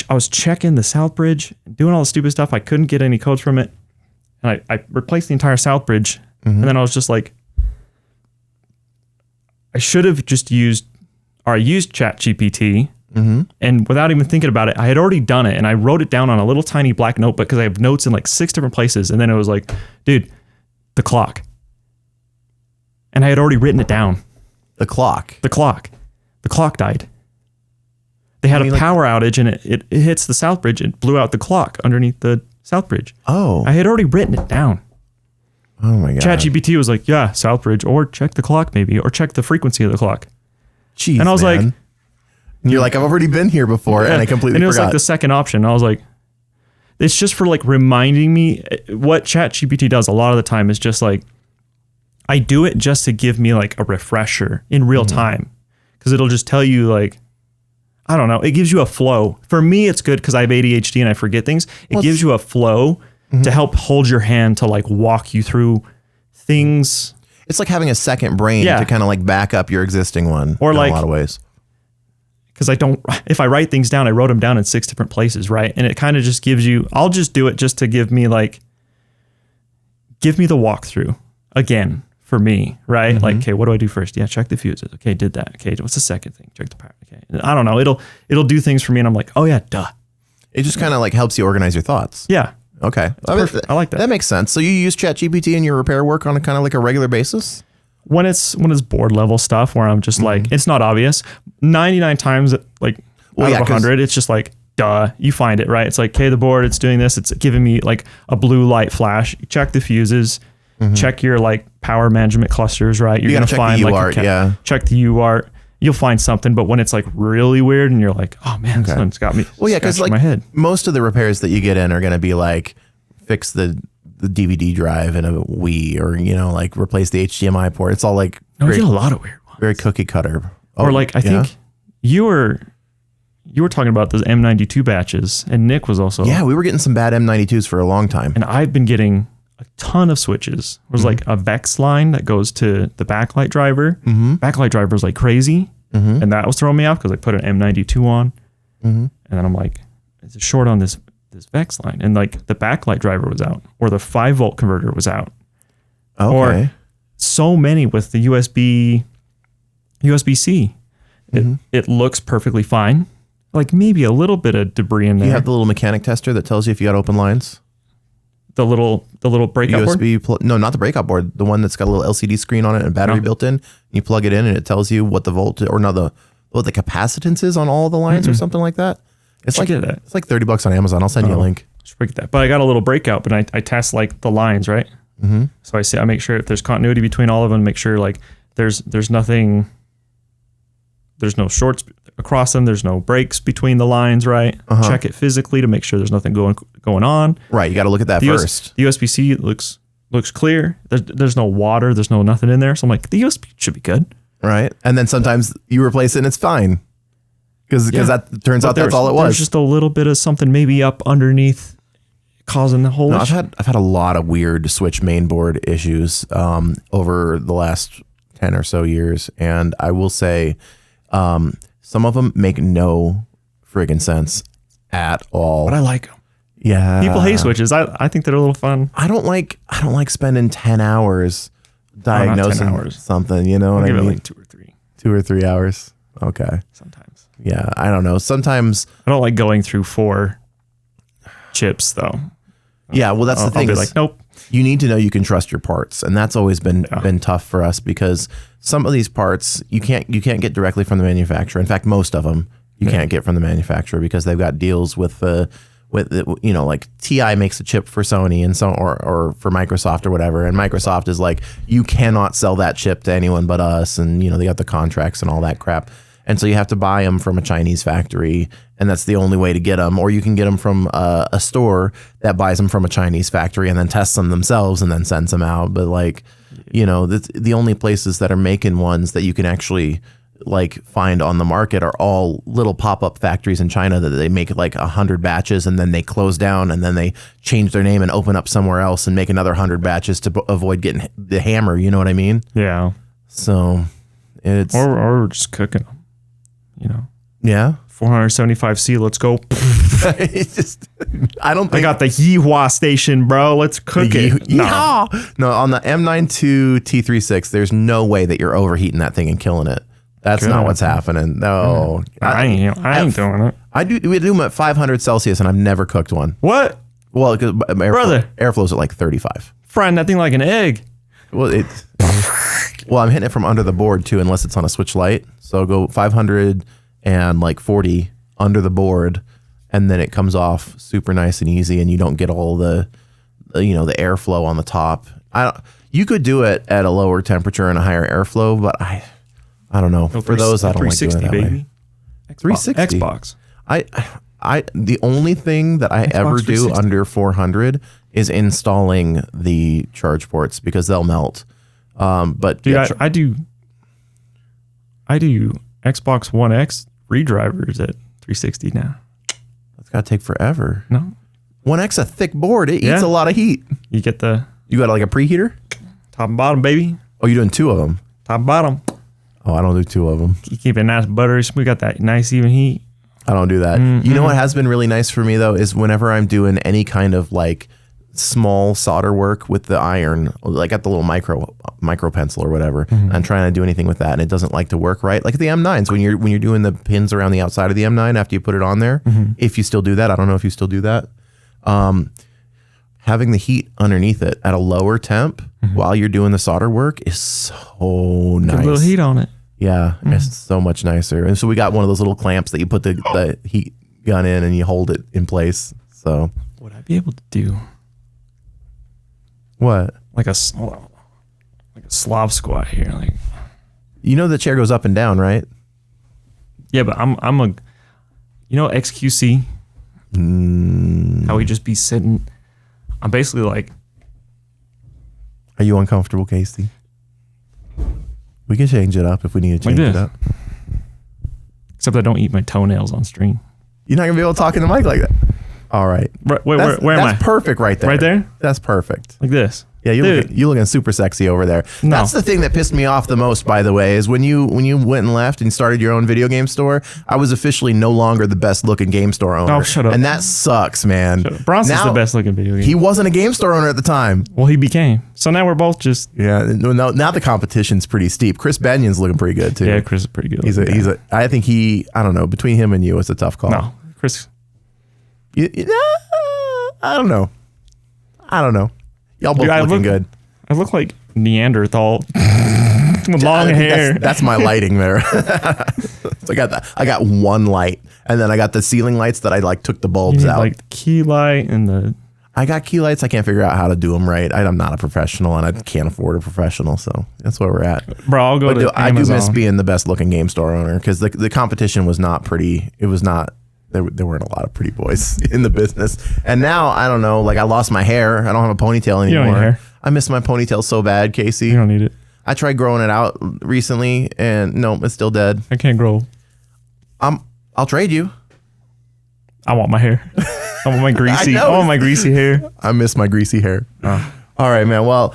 I was checking the Southbridge, doing all the stupid stuff. I couldn't get any codes from it. And I replaced the entire Southbridge. And then I was just like, I should have just used ChatGPT. And without even thinking about it, I had already done it. And I wrote it down on a little tiny black notebook because I have notes in like 6 different places. And then it was like, dude, the clock. And I had already written it down. The clock died. They had a power outage and it hits the Southbridge and blew out the clock underneath the Southbridge. Oh. I had already written it down. Oh my God. ChatGPT was like, yeah, Southbridge, or check the clock maybe, or check the frequency of the clock. Jeez, and I was like, and you're like, I've already been here before and I completely and it was forgot. like the second option. I was like, it's just for like reminding me. What ChatGPT does a lot of the time is just like, I do it just to give me like a refresher in real time. Because it'll just tell you like, I don't know. It gives you a flow. For me, it's good because I have ADHD and I forget things. It gives you a flow to help hold your hand to like walk you through things. It's like having a second brain to kind of like back up your existing one or in like, a lot of ways. Because if I write things down, I wrote them down in 6 different places, right? And it kind of just gives you, I'll just do it just to give me the walkthrough again. For me, right? Like, okay, what do I do first? Yeah, check the fuses. Okay, did that. Okay, what's the second thing? Check the power. Okay, I don't know. It'll do things for me, and I'm like, oh yeah, duh. It just kind of like helps you organize your thoughts. Yeah. Okay. I like that. That makes sense. So you use ChatGPT in your repair work on a kind of like a regular basis? When it's board level stuff where I'm just like, it's not obvious. 99 times like out of 100, it's just like, duh, you find it, right? It's like, okay, the board, it's doing this. It's giving me like a blue light flash. You check the fuses. Check your like power management clusters, right? You're gonna find check the like UART, check the UART. You'll find something, but when it's like really weird and you're like, oh man, this one's got me. Well, yeah, because like my head. Most of the repairs that you get in are gonna be like fix the DVD drive in a Wii, or like replace the HDMI port. It's all like you get a lot of weird ones. Very cookie cutter. Or like I think you were talking about those M92 batches, and Nick was also. Yeah, we were getting some bad M92s for a long time, and I've been getting a ton of switches. It was like a VEX line that goes to the backlight driver. Backlight driver was like crazy. And that was throwing me off because I put an M92 on. And then I'm like, it's a short on this VEX line. And like the backlight driver was out, or the 5-volt converter was out. Okay. Or so many with the USB-C. It looks perfectly fine. Like maybe a little bit of debris in there. You have the little mechanic tester that tells you if you got open lines? The little breakout board? No, not the breakout board. The one that's got a little LCD screen on it and a battery built in. You plug it in and it tells you what the voltage, or what the capacitance is on all the lines or something like that. It's like $30 on Amazon. I'll send you a link. Should get that. But I got a little breakout, but I test like the lines, right? So I make sure if there's continuity between all of them, make sure like there's nothing, there's no shorts across them, there's no breaks between the lines, right? Check it physically to make sure there's nothing going on. Right, you got to look at that first. The USB-C looks clear. There's no water, there's nothing in there. So I'm like, the USB should be good. Right, and then sometimes you replace it and it's fine. Because that turns out that's all it was. There's just a little bit of something maybe up underneath causing the whole issue. I've had a lot of weird switch mainboard issues over the last 10 or so years, and I will say some of them make no friggin' sense at all. But I like them. Yeah. People hate switches. I think they're a little fun. I don't like spending 10 hours diagnosing something, you know what I mean? Give it like 2 or 3. 2 or 3 hours. Okay. Sometimes. Yeah, I don't know. Sometimes I don't like going through 4 chips though. Yeah, well that's the thing. I'll be like, nope. You need to know you can trust your parts, and that's always been tough for us because some of these parts you can't get directly from the manufacturer. In fact, most of them you can't get from the manufacturer because they've got deals with the with like TI makes a chip for Sony and so or for Microsoft or whatever, and Microsoft is like, you cannot sell that chip to anyone but us, and they got the contracts and all that crap, and so you have to buy them from a Chinese factory, and that's the only way to get them, or you can get them from a store that buys them from a Chinese factory and then tests them themselves and then sends them out. But like, the only places that are making ones that you can actually like find on the market are all little pop-up factories in China that they make like 100 batches and then they close down and then they change their name and open up somewhere else and make another 100 batches to avoid getting the hammer. You know what I mean? Yeah. So it's or just cooking them. Yeah. 475C. Let's go. It's just, I don't think I got the Yeehua station, bro. Let's cook it. No, on the M92 T36, there's no way that you're overheating that thing and killing it. That's not what's happening. No, I ain't doing it. We do them at 500 Celsius, and I've never cooked one. What? Well, because Brother, airflow's at like 35. Frying that thing like an egg. Well, I'm hitting it from under the board too, unless it's on a switch light. So I'll go 500 and like 40 under the board, and then it comes off super nice and easy, and you don't get all the the airflow on the top. You could do it at a lower temperature and a higher airflow, but I don't know. For those, I don't like doing it that way. 360 Xbox. The only thing that I ever do under 400 is installing the charge ports because they'll melt. But dude, I do Xbox One X redrivers at 360 now. That's gotta take forever. No, One X a thick board. It eats a lot of heat. You get You got like a preheater? Top and bottom, baby. Oh, you're doing two of them. Top and bottom. Oh, I don't do two of them. You keep it nice buttery. We got that nice even heat. I don't do that. You know what has been really nice for me though is whenever I'm doing any kind of like small solder work with the iron, like at the little micro pencil or whatever, I'm trying to do anything with that and it doesn't like to work right. Like the M9s when you're doing the pins around the outside of the M9 after you put it on there. If you still do that, I don't know if you still do that. Having the heat underneath it at a lower temp while you're doing the solder work is so nice. Get a little heat on it. Yeah, it's so much nicer. And so we got one of those little clamps that you put the heat gun in and you hold it in place. So would I be able to do what? Like a Slav squat here, like the chair goes up and down, right? Yeah, but I'm a XQC. How we just be sitting. I'm basically like. Are you uncomfortable, Kasey? We can change it up if we need to change it up. Except I don't eat my toenails on stream. You're not gonna be able to talk in the mic like that. All right. Where am I? That's perfect right there. Right there? That's perfect. Like this. Yeah, you're looking super sexy over there. No. That's the thing that pissed me off the most, by the way, is when you went and left and started your own video game store, I was officially no longer the best looking game store owner. Oh, shut up. And that sucks, man. Bronson's the best looking video game. He wasn't a game store owner at the time. Well, he became. So now we're both just. Yeah, now the competition's pretty steep. Chris Banyan's looking pretty good too. Yeah, Chris is pretty good. I think I don't know, between him and you, it's a tough call. No, Chris. I don't know. Y'all both looking good. I look like Neanderthal with long hair. That's my lighting there. So I got one light, and then I got the ceiling lights that I like took the bulbs out. Like the key light and the. I got key lights. I can't figure out how to do them right. I'm not a professional, and I can't afford a professional, so that's where we're at. Bro, I'll go to Amazon. I do miss being the best looking game store owner because the competition was not pretty. It was not. There weren't a lot of pretty boys in the business. And now, I don't know, like I lost my hair. I don't have a ponytail anymore. You don't need hair. I miss my ponytail so bad, Kasey. You don't need it. I tried growing it out recently and no, it's still dead. I can't grow. I'll trade you. I want my hair. I want my greasy. I want my greasy hair. I miss my greasy hair. Oh. All right, man. Well,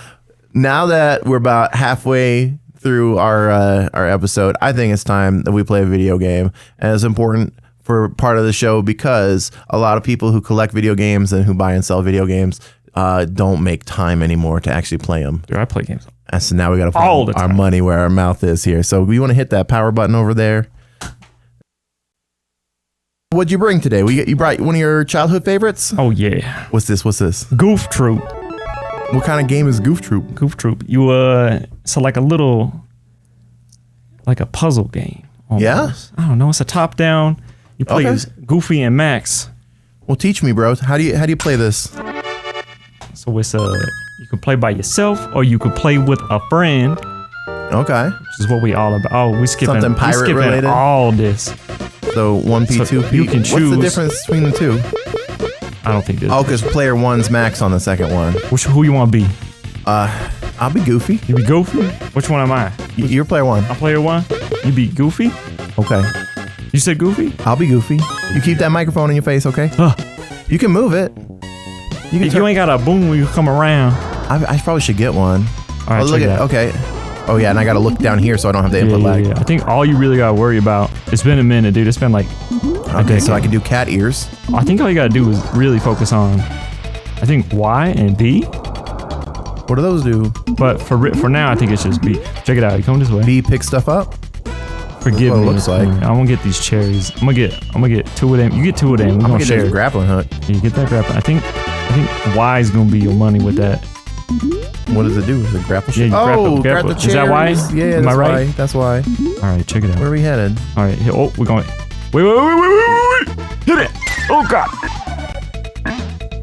now that we're about halfway through our episode, I think it's time that we play a video game. And it's important for part of the show because a lot of people who collect video games and who buy and sell video games don't make time anymore to actually play them. Dude, I play games. And so now we got to put our money where our mouth is here. So we want to hit that power button over there. What'd you bring today? You brought one of your childhood favorites? Oh, yeah. What's this? Goof Troop. What kind of game is Goof Troop? Goof Troop. So like a puzzle game. Almost. Yeah? I don't know. It's a top down. You play as Goofy and Max. Well, teach me, bro. How do you play this? So it's you can play by yourself or you could play with a friend. Okay. Which is what we all about. Oh, we skipping Something pirate related? all this. So 1P, So 2P. you can choose. What's the difference between the two? I don't think this. Oh, because player 1's max on the second one. Who you want to be? I'll be Goofy. You be Goofy? Which one am I? You're player 1. I'm player 1. You be Goofy? Okay. You said Goofy? I'll be Goofy. You keep that microphone in your face, okay? You can move it. You ain't got a boom when you come around. I probably should get one. All right, look check it at out. okay. Oh yeah, and I gotta look down here so I don't have the input lag. I think all you really gotta worry about. It's been a minute, dude. It's been like. Okay, so I can do cat ears. I think all you gotta do is really focus on. I think Y and B. What do those do? But for now, I think it's just B. Check it out. You come this way. B pick stuff up. Forgive what it me. looks like. I'm gonna get these cherries. I'm gonna get 2 of them. You get 2 of them. We're I'm gonna gonna get share. this grappling hook. You get that grappling. I think Y is gonna be your money with that. What does it do? Is it grapple shit? Yeah, you grab grab the the Is that why? Yeah, Am I that's right? why. That's why. All right, check it out. Where are we headed? All right. Oh, we're going. Wait. Hit it. Oh God.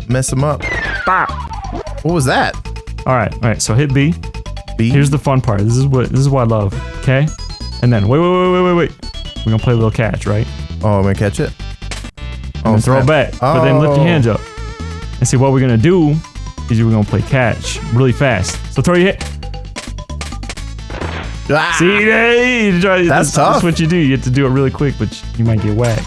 Mess them up. Stop. What was that? All right. So hit B. B. Here's the fun part. This is what I love. Okay. And then wait. We're gonna play a little catch, right? Oh, I'm gonna catch it. Oh, and throw it back. But then lift your hands up. And see what we're gonna do is we're gonna play catch really fast. So throw your head. Ah! See, that's tough. That's what you do. You have to do it really quick, but you might get whacked.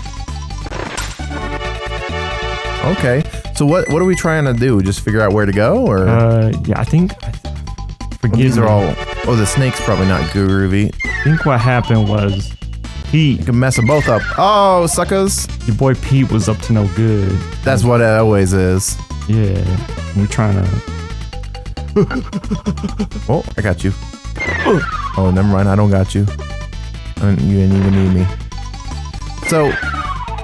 Okay. So what are we trying to do? Just figure out where to go, or? Yeah, I think. Forgive These me. are all. Oh, the snake's probably not groovy. I think what happened was Pete, You can mess them both up. Oh, suckers. your boy Pete was up to no good. That's what it always is. Yeah, we're trying to. Oh, I got you. Oh, never mind. I don't got you. You didn't even need me. So,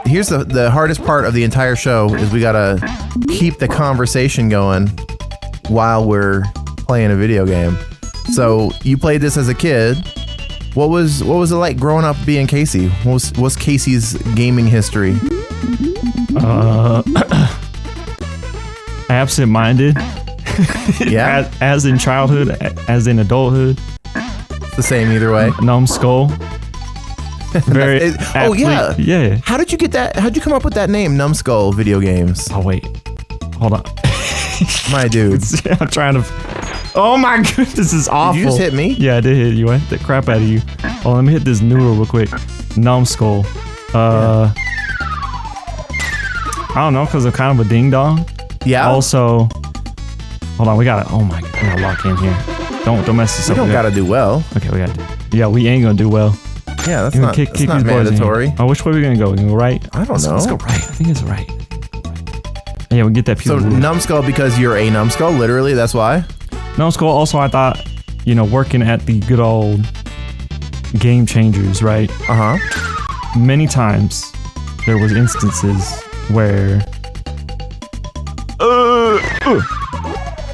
here's the hardest part of the entire show is we gotta keep the conversation going while we're playing a video game. So, you played this as a kid. What was it like growing up being Kasey? What's Kasey's gaming history? Absent-minded. Yeah, as in childhood, as in adulthood. it's the same either way. Numbskull. Very. Oh yeah, Yeah. How did you get that? How'd you come up with that name, Numbskull Video Games? Oh wait. Hold on. My dude. I'm trying to. Oh my goodness, this is awful. Did you just hit me? Yeah, I did hit you. I hit the crap out of you. Oh, let me hit this noodle real quick. Numbskull. I don't know, because I'm kind of a ding dong. Yeah. Also, hold on, we gotta. Oh my god, we gotta lock in here. Don't mess this We up. don't gotta do well. Okay, we gotta. Yeah, we ain't gonna do well. Yeah, that's We're not, gonna that's not these boys in here. mandatory. Oh, which way we gonna go? We gonna go right? I don't know. Let's go right. I think it's right. Yeah, we get that. So Numbskull because you're a Numbskull, literally. That's why. Numbskull. Also, I thought, working at the good old Game Changerz, right? Many times there was instances where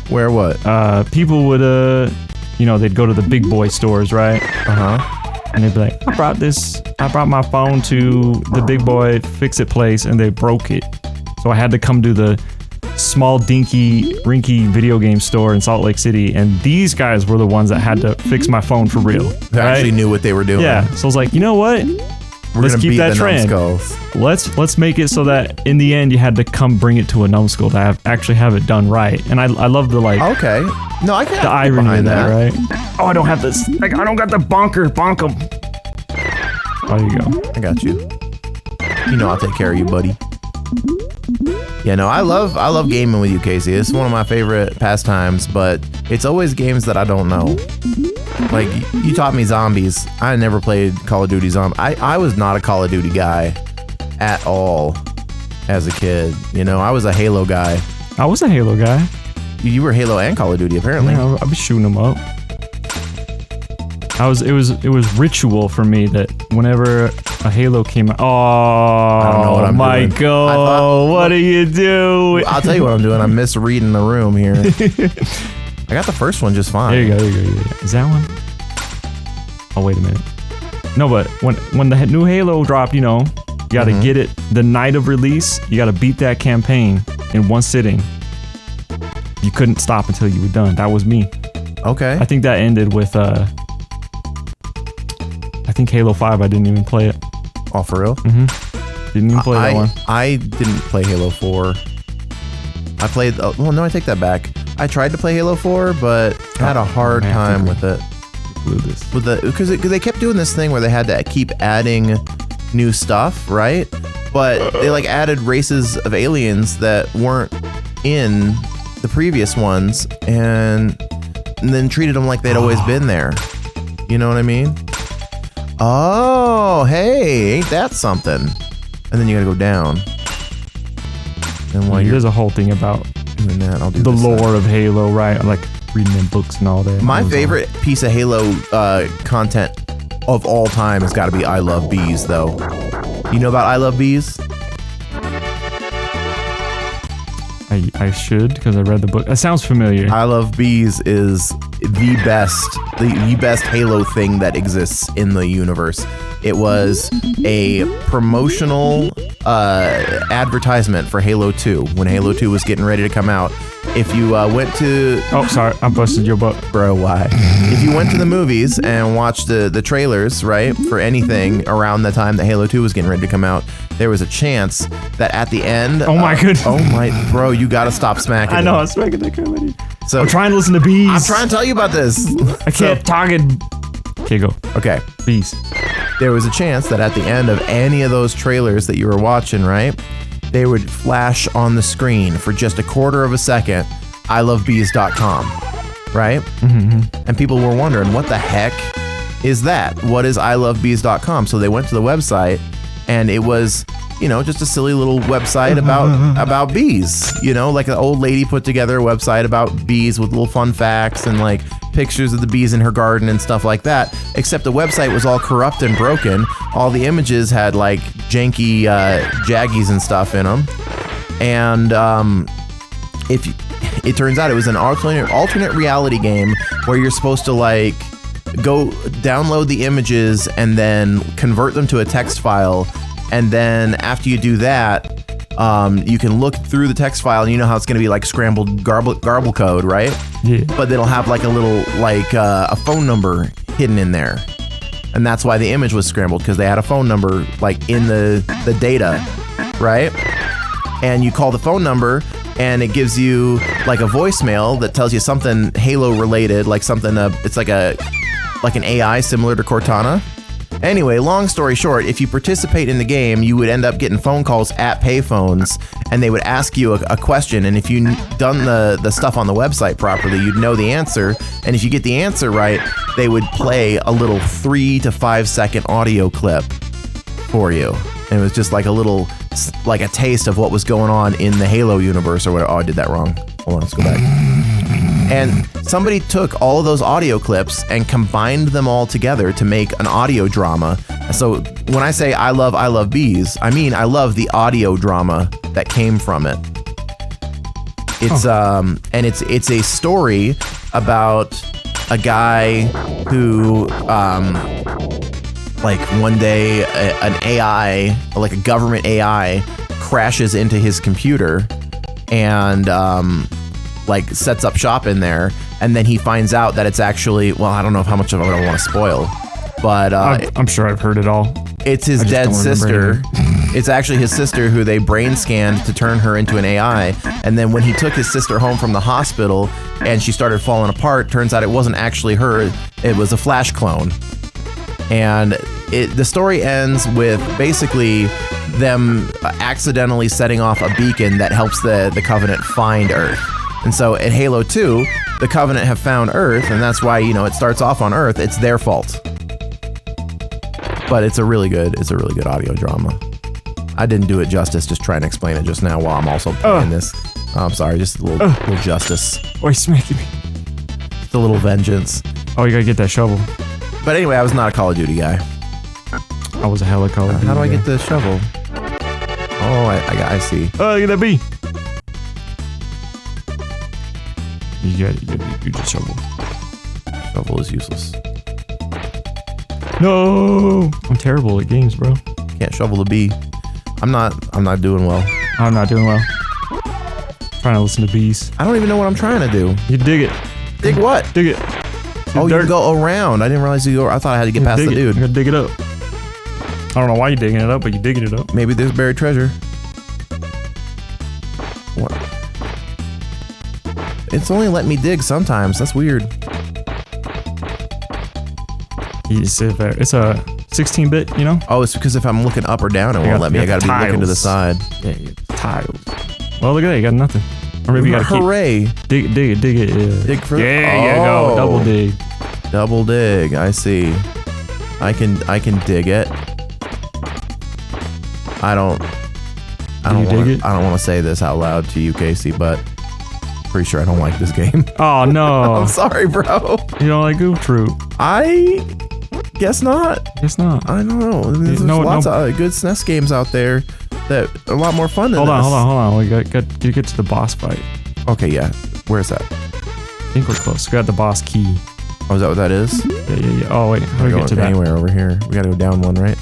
Where what? people would they'd go to the big boy stores, right? And they'd be like, I brought my phone to the big boy fix-it place and they broke it. So I had to come to the small dinky rinky video game store in Salt Lake City, and these guys were the ones that had to fix my phone for real. They actually knew what they were doing. Yeah. So I was like, you know what? Let's gonna keep beat that the trend. Numbskulls. Let's make it so that in the end you had to come bring it to a Numbskull to actually have it done right. And I love the Okay. No, I can't. the irony of behind that, right? Oh, I don't have this. I don't got the bonk 'em. Oh, there you go. I got you. You know I'll take care of you, buddy. Yeah, no, I love gaming with you, Kasey. It's one of my favorite pastimes, but it's always games that I don't know. Like, you taught me zombies. I never played Call of Duty Zombies. I was not a Call of Duty guy at all as a kid. I was a Halo guy. I was a Halo guy. You were Halo and Call of Duty, apparently. Yeah, I'd be shooting them up. It was ritual for me that whenever a Halo came out. Oh, I don't know what I'm doing. Michael, what do you do? I'll tell you what I'm doing. I'm misreading the room here. I got the first one just fine. There you go. Is that one? Oh, wait a minute. No, but when the new Halo dropped, You got to get it the night of release. You got to beat that campaign in one sitting. You couldn't stop until you were done. That was me. Okay. I think that ended with I think Halo 5. I didn't even play it. Oh, for real? Didn't even play that one. I didn't play Halo 4. I played. Well, no, I take that back. I tried to play Halo 4, but had a hard time with it. Because they kept doing this thing where they had to keep adding new stuff, right? But they like added races of aliens that weren't in the previous ones, and then treated them like they'd always been there. You know what I mean? Oh, hey, ain't that something? And then you gotta go down. And while there's a whole thing about doing that, I'll do the this lore side. of Halo, right? Like reading in books and all that. My favorite piece of Halo content of all time has got to be I Love Bees, though. You know about I Love Bees? I should, because I read the book. It sounds familiar. I Love Bees is the best Halo thing that exists in the universe. It was a promotional advertisement for Halo 2 when Halo 2 was getting ready to come out. If you went to... Oh, sorry. I busted your butt. Bro, why? If you went to the movies and watched the trailers, right, for anything around the time that Halo 2 was getting ready to come out, there was a chance that at the end... Oh my goodness. Oh my... Bro, you gotta stop smacking I know, it. I'm smacking the comedy. So, I'm trying to listen to Bees. I'm trying to tell you about this. I can't target... Okay, go. Okay. Bees. There was a chance that at the end of any of those trailers that you were watching, right, they would flash on the screen for just a quarter of a second, ilovebees.com, right? And people were wondering, what the heck is that? What is ilovebees.com? So they went to the website, and it was, you know, just a silly little website about bees. You know, like an old lady put together a website about bees with little fun facts and like pictures of the bees in her garden and stuff like that. Except the website was all corrupt and broken. All the images had like janky jaggies and stuff in them. And it turns out it was an alternate reality game where you're supposed to like go download the images and then convert them to a text file. And then after you do that, you can look through the text file, and you know how it's going to be like scrambled garble code, right? Yeah. But it'll have like a little like a phone number hidden in there, and that's why the image was scrambled, because they had a phone number like in the data, right? And you call the phone number, and it gives you like a voicemail that tells you something Halo related, like something it's like an AI similar to Cortana. Anyway, long story short, if you participate in the game, you would end up getting phone calls at payphones, and they would ask you a question, and if you'd done the stuff on the website properly, you'd know the answer, and if you get the answer right, they would play a little 3 to 5 second audio clip for you. And it was just like a little, like a taste of what was going on in the Halo universe or whatever. Oh, I did that wrong. Hold on, let's go back. And somebody took all of those audio clips and combined them all together to make an audio drama. So when I say I love bees, I mean I love the audio drama that came from it. It's and it's a story about a guy who like one day an AI, like a government AI, crashes into his computer and like sets up shop in there, and then he finds out that it's actually, well, I don't know how much of it I want to spoil, but I'm sure I've heard it all. It's his dead sister. It's actually his sister who they brain scanned to turn her into an AI, and then when he took his sister home from the hospital and she started falling apart, turns out it wasn't actually her, it was a Flash clone. And the story ends with basically them accidentally setting off a beacon that helps the Covenant find Earth. And so in Halo 2, the Covenant have found Earth, and that's why, you know, it starts off on Earth. It's their fault. But it's a really good audio drama. I didn't do it justice just trying to explain it just now while I'm also playing this. Oh, I'm sorry, just a little justice. Oh, he's smacking me. Just a little vengeance. Oh, you gotta get that shovel. But anyway, I was not a Call of Duty guy. I was a hella Call of Duty How do I guy. get the shovel? Oh, I see. Oh, look at that bee. You just shovel. Shovel is useless. No, I'm terrible at games, bro. Can't shovel the bee. I'm not doing well. I'm not doing well. Trying to listen to bees. I don't even know what I'm trying to do. You dig it. Dig what? Dig it. Oh, you can go around. I didn't realize you go. I thought I had to get past the dude. You gotta dig it up. I don't know why you're digging it up, but you're digging it up. Maybe there's buried treasure. What? It's only let me dig sometimes. That's weird. It's a 16-bit, you know? Oh, it's because if I'm looking up or down, it won't let me. I gotta be looking to the side. Yeah, tiles. Well, look at that. You got nothing. Or maybe you gotta Hooray. Dig it. Dig for there you go. Double dig. Double dig. I see. I can dig it. I don't want to say this out loud to you, Kasey, but pretty sure I don't like this game. Oh no. I'm sorry, bro. You don't like Goof Troop? I guess not. Guess not. I don't know. There's lots of good SNES games out there that are a lot more fun than this. Hold on. We got to get to the boss fight. Okay, yeah. Where's that? I think we're close. We got the boss key. Oh, is that what that is? Yeah. Oh, wait. How do we get to that? Anywhere over here. We gotta go down one, right?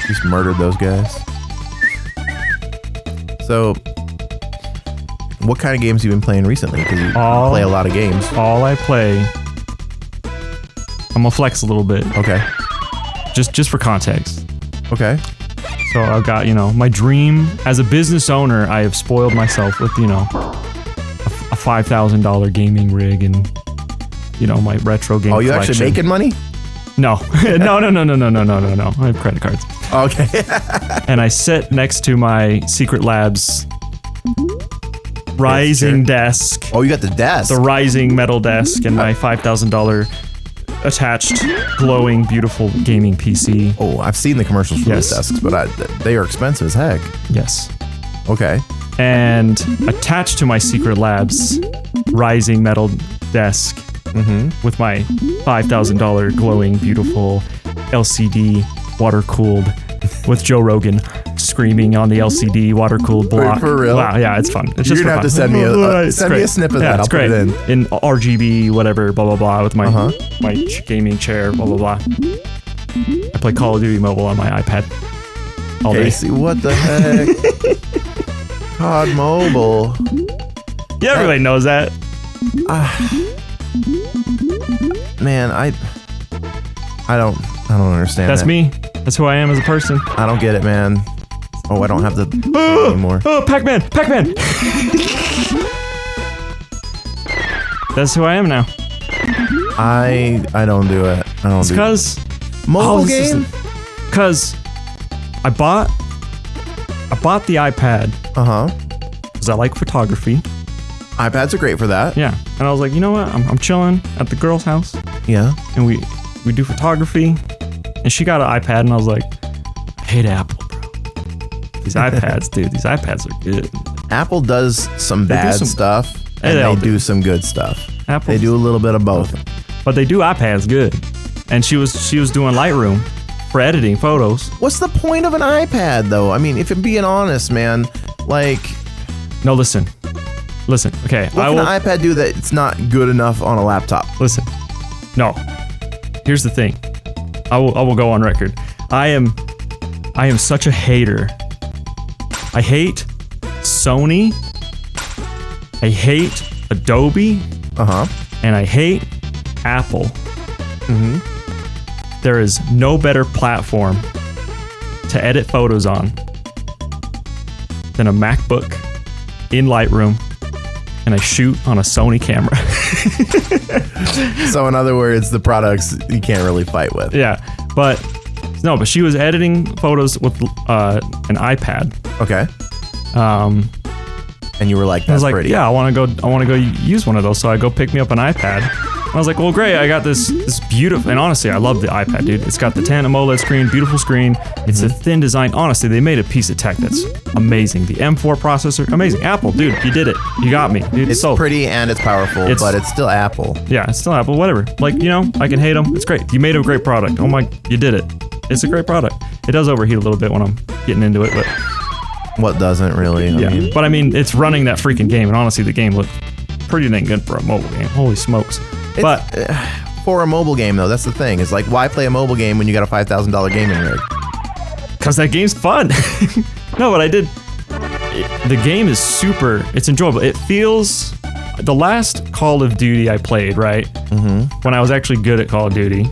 Just murdered those guys. So, what kind of games have you been playing recently? Because you play a lot of games. All I play... I'm gonna flex a little bit. Okay. Just for context. Okay. So I've got, my dream as a business owner, I have spoiled myself with, a $5,000 gaming rig and, my retro game collection. Oh, you actually making money? No. No. I have credit cards. Okay. And I sit next to my Secret Labs rising desk. Oh, you got the desk. The rising metal desk and my $5,000 attached, glowing, beautiful gaming PC. Oh, I've seen the commercials for those desks, but they are expensive as heck. Yes. Okay. And attached to my Secret Labs rising metal desk with my $5,000 glowing, beautiful LCD water-cooled with Joe Rogan screaming on the LCD water-cooled block. Wait, for real? Wow, yeah, it's fun. It's You're just gonna have to send me a snip of that. I'll put it in RGB, whatever, blah blah blah, with my my gaming chair, blah blah blah. I play Call of Duty Mobile on my iPad all day. Kasey, what the heck? COD Mobile. Yeah, everybody knows that. Man, I don't understand. That's me. That's who I am as a person. I don't get it, man. Oh, I don't have the anymore. Oh, Pac-Man! That's who I am now. I don't do it. It's because mobile game. Because I bought the iPad. Because I like photography. iPads are great for that. Yeah, and I was like, you know what? I'm chilling at the girl's house. Yeah. And we do photography, and she got an iPad, and I was like, I hate Apple, bro. These iPads, dude. These iPads are good. Apple does some bad stuff, and they do some good stuff. They do a little bit of both. But they do iPads good. And she was doing Lightroom for editing photos. What's the point of an iPad, though? I mean, if I'm being honest, man, like... No, listen. Okay, what can an iPad do that it's not good enough on a laptop? Listen. No. Here's the thing. I will go on record. I am such a hater. I hate Sony. I hate Adobe. And I hate Apple. There is no better platform to edit photos on than a MacBook in Lightroom, and I shoot on a Sony camera. So in other words, the products you can't really fight with. Yeah, but she was editing photos with an iPad. Okay. And you were like, that's pretty. Yeah, I want to go use one of those. So I go pick me up an iPad. And I was like, well, great. I got this beautiful, and honestly, I love the iPad, dude. It's got the Tandem AMOLED screen, beautiful screen. It's a thin design. Honestly, they made a piece of tech that's amazing. The M4 processor, amazing. Apple, dude, you did it. You got me, dude. It's pretty and it's powerful, but it's still Apple. Yeah, it's still Apple. Whatever. Like, I can hate them. It's great. You made a great product. Oh my, you did it. It's a great product. It does overheat a little bit when I'm getting into it, but. What doesn't really? I mean, but I mean, it's running that freaking game, and honestly, the game looked pretty dang good for a mobile game. Holy smokes! But for a mobile game, though? That's the thing. Is like, why play a mobile game when you got a $5,000 gaming rig? Because that game's fun. No, but I did. The game is it's enjoyable. It feels. The last Call of Duty I played, right? When I was actually good at Call of Duty,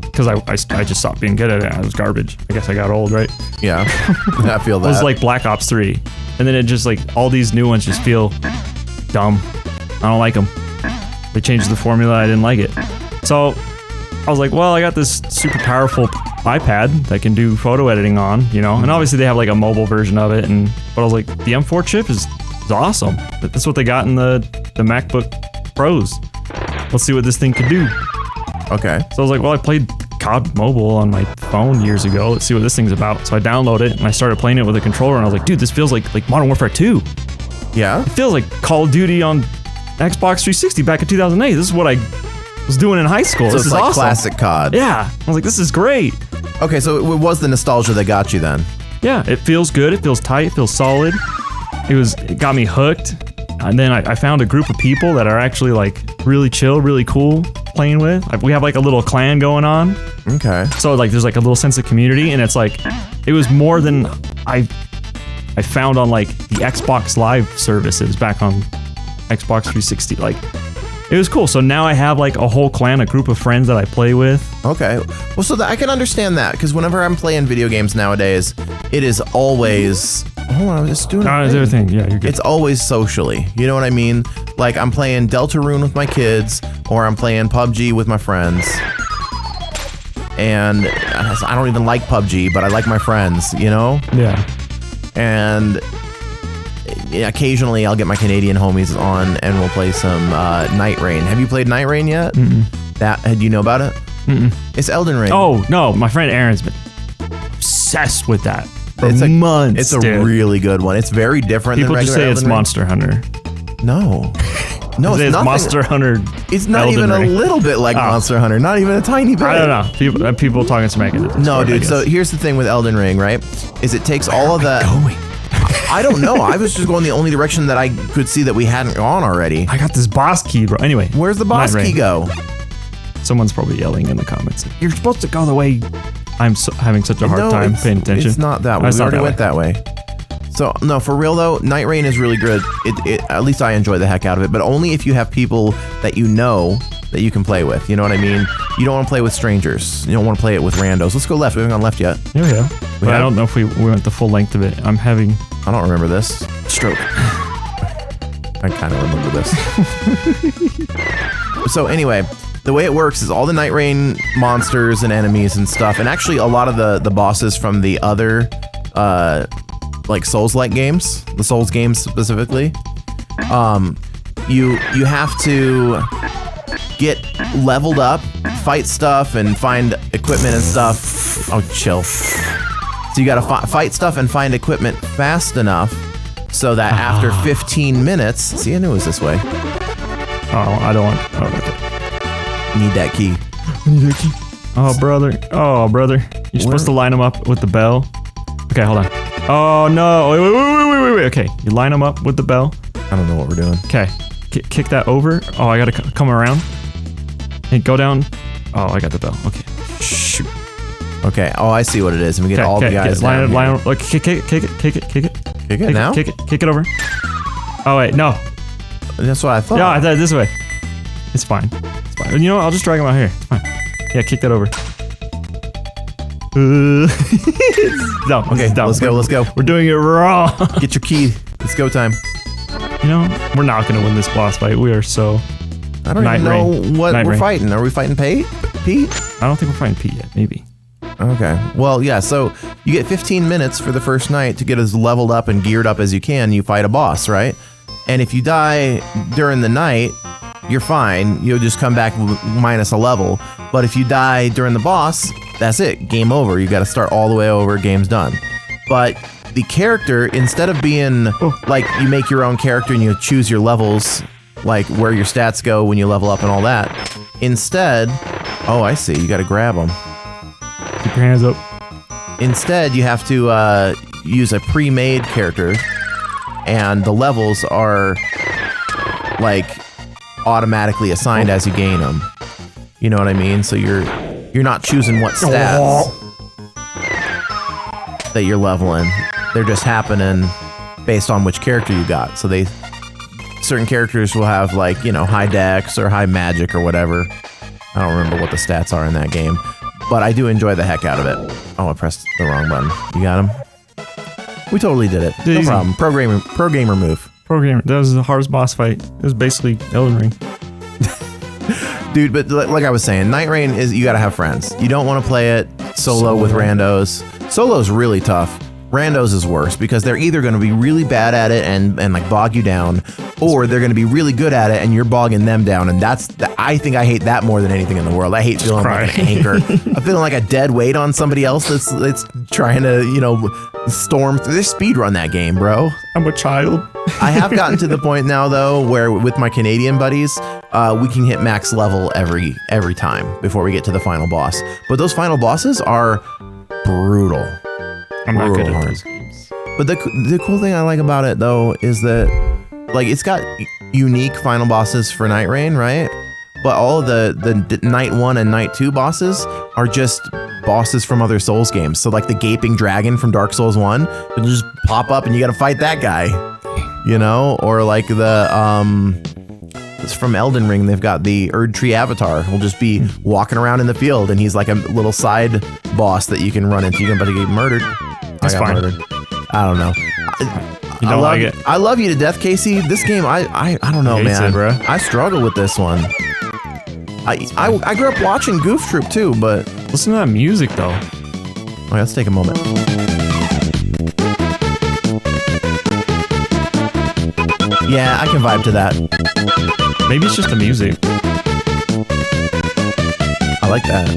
because I just stopped being good at it. I was garbage. I guess I got old, right? Yeah, I feel that. It was like Black Ops 3. And then it just like, all these new ones just feel dumb. I don't like them. They changed the formula, I didn't like it. So I was like, well, I got this super powerful iPad that can do photo editing on, you know? And obviously they have like a mobile version of it, but I was like, the M4 chip is awesome. That's what they got in the MacBook Pros. Let's see what this thing can do. Okay. So I was like, well, I played COD Mobile on my phone years ago. Let's see what this thing's about. So I downloaded it and I started playing it with a controller, and I was like, dude, this feels like Modern Warfare 2. Yeah? It feels like Call of Duty on Xbox 360 back in 2008. This is what I was doing in high school. So this it's is like awesome. classic COD. Yeah. I was like, this is great. Okay, so it was the nostalgia that got you then. Yeah, it feels good. It feels tight. It feels solid. It got me hooked. And then I found a group of people that are actually like really chill, really cool playing with. We have like a little clan going on. Okay. So like there's like a little sense of community, and it's like, it was more than I found on like the Xbox Live services back on Xbox 360. Like, it was cool. So now I have like a whole clan, a group of friends that I play with. Okay. Well, so I can understand that, because whenever I'm playing video games nowadays, it is always... Hold on, I was just doing everything. Yeah, you're good. It's always socially. You know what I mean? Like, I'm playing Deltarune with my kids, or I'm playing PUBG with my friends. And I don't even like PUBG, but I like my friends, you know? Yeah. And occasionally I'll get my Canadian homies on and we'll play some Night Rain. Have you played Night Rain yet? Do you know about it? It's Elden Ring. Oh, no. My friend Aaron's been obsessed with that. It's months, it's a really good one. It's very different People than just regular say it's Elden Ring. Monster Hunter. No, it's nothing. Monster Hunter. It's not Elden even Ring. a little bit like Monster Hunter. Not even a tiny bit. I don't know. People talking smack in the Discord, No, dude. So here's the thing with Elden Ring, right? Is it takes all of that. I don't know. I was just going the only direction that I could see that we hadn't gone already. I got this boss key, bro. Anyway, where's the boss key go? Someone's probably yelling in the comments. You're supposed to go the way. I'm having such a hard time paying attention. It's not that way. We already went that way. So, no, for real though, Night Rain is really good. At least I enjoy the heck out of it, but only if you have people that you know that you can play with. You know what I mean? You don't want to play with strangers. You don't want to play it with randos. Let's go left. We haven't gone left yet. Yeah. But I don't know if we went the full length of it. I'm having... I don't remember this. Stroke. I kind of remember this. So anyway... The way it works is all the Night Rain monsters and enemies and stuff, and actually a lot of the bosses from the other like Souls-like games, the Souls games specifically, you have to get leveled up, fight stuff, and find equipment and stuff. Oh, chill. So you gotta fight stuff and find equipment fast enough so that after 15 minutes, see, I knew it was this way. Oh, I don't want. Oh, Need that key. Oh, brother. You're supposed to line them up with the bell. Okay, hold on. Oh, no. Wait. Okay, you line them up with the bell. I don't know what we're doing. Okay, kick that over. Oh, I gotta come around. Hey, go down. Oh, I got the bell. Okay. Shoot. Okay. Oh, I see what it is. And we get all the guys down. Line it. Look, kick it. Kick it now? Kick it over. Oh, wait. No. That's what I thought. Yeah, I thought this way. It's fine. You know what? I'll just drag him out here. It's fine. Yeah, kick that over. No, okay, let's go. We're doing it wrong. Get your key. It's go time. You know, we're not gonna win this boss fight. We are so... I don't even know what we're fighting. Are we fighting Pete? I don't think we're fighting Pete yet. Maybe. Okay. Well, yeah, so you get 15 minutes for the first night to get as leveled up and geared up as you can. You fight a boss, right? And if you die during the night, you're fine. You'll just come back minus a level. But if you die during the boss, that's it. Game over. You got to start all the way over. Game's done. But the character, instead of being like you make your own character and you choose your levels, like where your stats go when you level up and all that, instead, oh, I see. You got to grab them. Keep your hands up. Instead, you have to use a pre-made character, and the levels are like automatically assigned as you gain them. You know what I mean? So you're not choosing what stats that you're leveling. They're just happening based on which character you got. So certain characters will have like, you know, high dex or high magic or whatever. I don't remember what the stats are in that game, but I do enjoy the heck out of it. Oh, I pressed the wrong button. You got him? We totally did it. No problem. Pro gamer move. That was the hardest boss fight. It was basically Elden Ring. Dude, but like I was saying, Night Rain is, you gotta have friends. You don't want to play it solo with randos. Solo's really tough. Randos is worse because they're either going to be really bad at it and like bog you down, or they're going to be really good at it and you're bogging them down. And I think I hate that more than anything in the world. I hate feeling like an anchor. I'm feeling like a dead weight on somebody else that's trying to, you know, storm through. They speed run that game, bro. I'm a child. I have gotten to the point now though where with my Canadian buddies, we can hit max level every time before we get to the final boss. But those final bosses are brutal. I'm not good at those games. But the cool thing I like about it though is that like it's got unique final bosses for Night Rain, right? But all of the Night 1 and Night 2 bosses are just bosses from other Souls games. So like the gaping dragon from Dark Souls 1 will just pop up and you got to fight that guy. You know, or like it's from Elden Ring. They've got the Erd Tree Avatar. He'll just be walking around in the field, and he's like a little side boss that you can run into. You're about to get murdered. That's fine. Murdered. I don't know. You don't like it? I love you to death, Kasey. This game, I don't know, man. It, bro. I struggle with this one. I grew up watching Goof Troop too, but listen to that music though. Okay, let's take a moment. Yeah, I can vibe to that. Maybe it's just the music. I like that.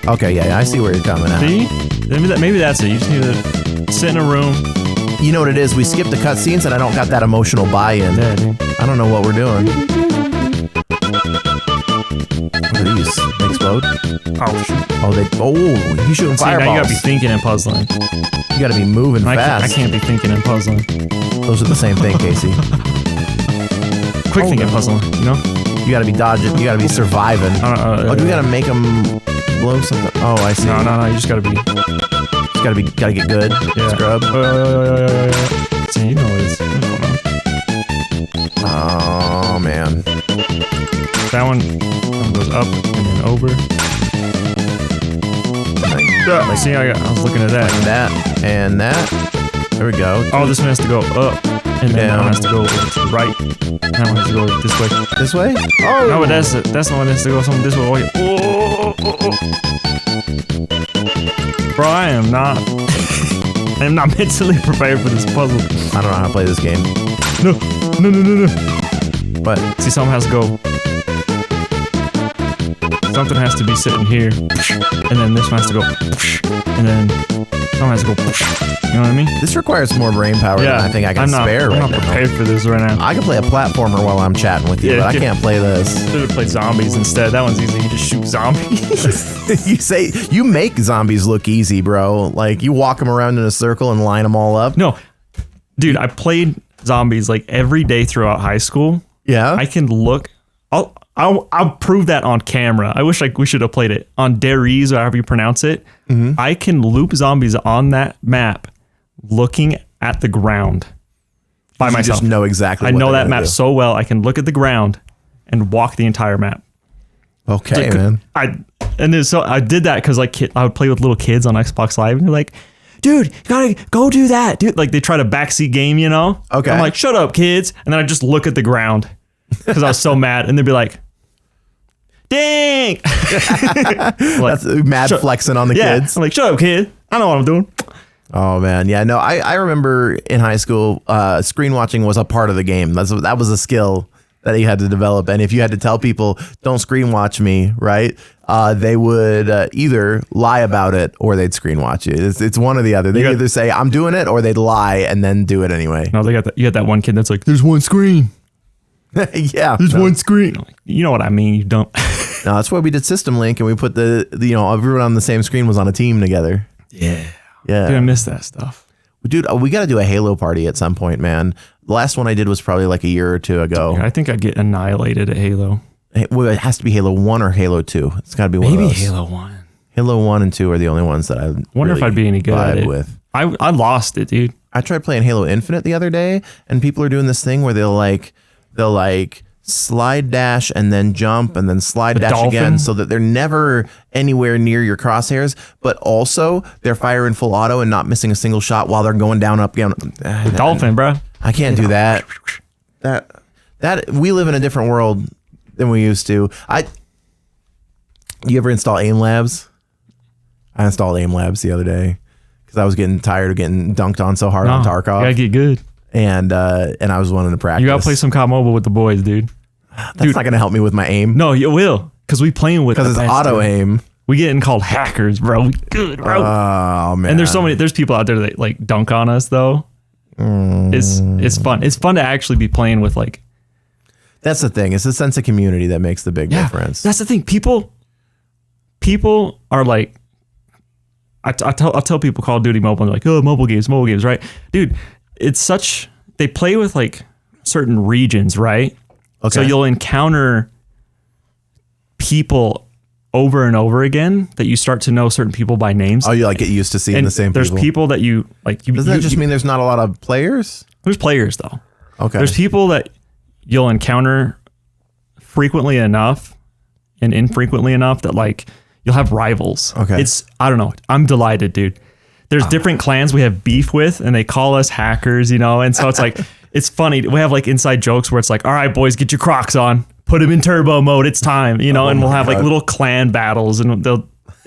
Okay, yeah, I see where you're coming at. See? Maybe that's it. You just need to sit in a room. You know what it is? We skipped the cutscenes and I don't got that emotional buy-in. Yeah, dude. I don't know what we're doing. What are these? They explode? Oh, shoot. He's shooting fireballs. Now you gotta be thinking and puzzling. You gotta be moving fast. I can't be thinking and puzzling. Those are the same thing, Kasey. Quick thinking and puzzling, you know? You gotta be dodging. You gotta be surviving. Do we gotta make them blow something? Oh, I see. No, you just gotta be. Gotta get good. Yeah. Scrub. See, you know what it's going on. Oh man. That one goes up and then over. Like, see, I was looking at that. Like that and that. There we go. Oh, this one has to go up, and then that one has to go to the right. And that one has to go this way. This way? Oh. No, but that's the one that has to go something this way. Bro, I am not mentally prepared for this puzzle. I don't know how to play this game. No. But see, something has to go. Something has to be sitting here, and then this one has to go, and then something has to go. You know what I mean? This requires more brain power than I think I can spare right now. I'm not prepared for this right now. I can play a platformer while I'm chatting with you, but I can't play this. Should have played zombies instead. That one's easy. You just shoot zombies. You make zombies look easy, bro. Like you walk them around in a circle and line them all up. No, dude, I played zombies like every day throughout high school. Yeah, I can look. I'll prove that on camera. I wish we should have played it on Dariz or however you pronounce it. Mm-hmm. I can loop zombies on that map, looking at the ground by myself. You just know exactly. I know that map so well. I can look at the ground and walk the entire map. Okay, man. I did that because like I would play with little kids on Xbox Live, and they're like, "Dude, you gotta go do that, dude." Like they try to backseat game, you know? Okay. I'm like, "Shut up, kids!" And then I just look at the ground because I was so mad, and they'd be like, "Dang!" Like, that's mad flexing on the kids. I'm like, "Shut up, kid! I know what I'm doing." Oh man, yeah, no, I remember in high school, screen watching was a part of the game. That was a skill that you had to develop, and if you had to tell people, "Don't screen watch me," right? They would either lie about it or they'd screen watch you. It's one or the other. They either say I'm doing it or they'd lie and then do it anyway. No, you got that one kid that's like, "There's one screen." Yeah, there's one screen. You know what I mean? You don't. No, that's why we did System Link and we put the everyone on the same screen was on a team together. Yeah. Yeah. Dude, I miss that stuff. Dude, we got to do a Halo party at some point, man. The last one I did was probably like a year or two ago. I think I'd get annihilated at Halo. Well, it has to be Halo 1 or Halo 2. It's got to be one of those. Maybe Halo 1. Halo 1 and 2 are the only ones that I wonder if I'd be any good at it. with. I lost it, dude. I tried playing Halo Infinite the other day, and people are doing this thing where they'll slide dash and then jump and then slide dash dolphin? again, so that they're never anywhere near your crosshairs, but also they're firing full auto and not missing a single shot while they're going down, up, down. Dolphin, bro. I can't do that. That we live in a different world than we used to. You ever install Aim Labs? I installed Aim Labs the other day because I was getting tired of getting dunked on so hard on Tarkov. You gotta get good. And I was wanting to practice. You gotta play some COD Mobile with the boys, dude. That's not gonna help me with my aim. No, you will, because we playing with. Because it's auto aim. We getting called hackers, bro. We good, bro. Oh man. And there's people out there that like dunk on us though. It's fun. It's fun to actually be playing with like. That's the thing. It's the sense of community that makes the big difference. That's the thing. People are like. I'll tell people Call of Duty Mobile, and they're like, oh, mobile games, right? Dude, it's such, they play with like certain regions, right? Okay. So you'll encounter people over and over again that you start to know certain people by names. Oh, you like get used to seeing the same people. There's people that you like. Doesn't that just mean there's not a lot of players? There's players though. Okay. There's people that you'll encounter frequently enough and infrequently enough that like, you'll have rivals. Okay. I don't know. I'm delighted, dude. There's different clans we have beef with and they call us hackers, you know? And so it's like, it's funny. We have like inside jokes where it's like, all right, boys, get your Crocs on, put them in turbo mode. It's time, you know? And we'll have like little clan battles and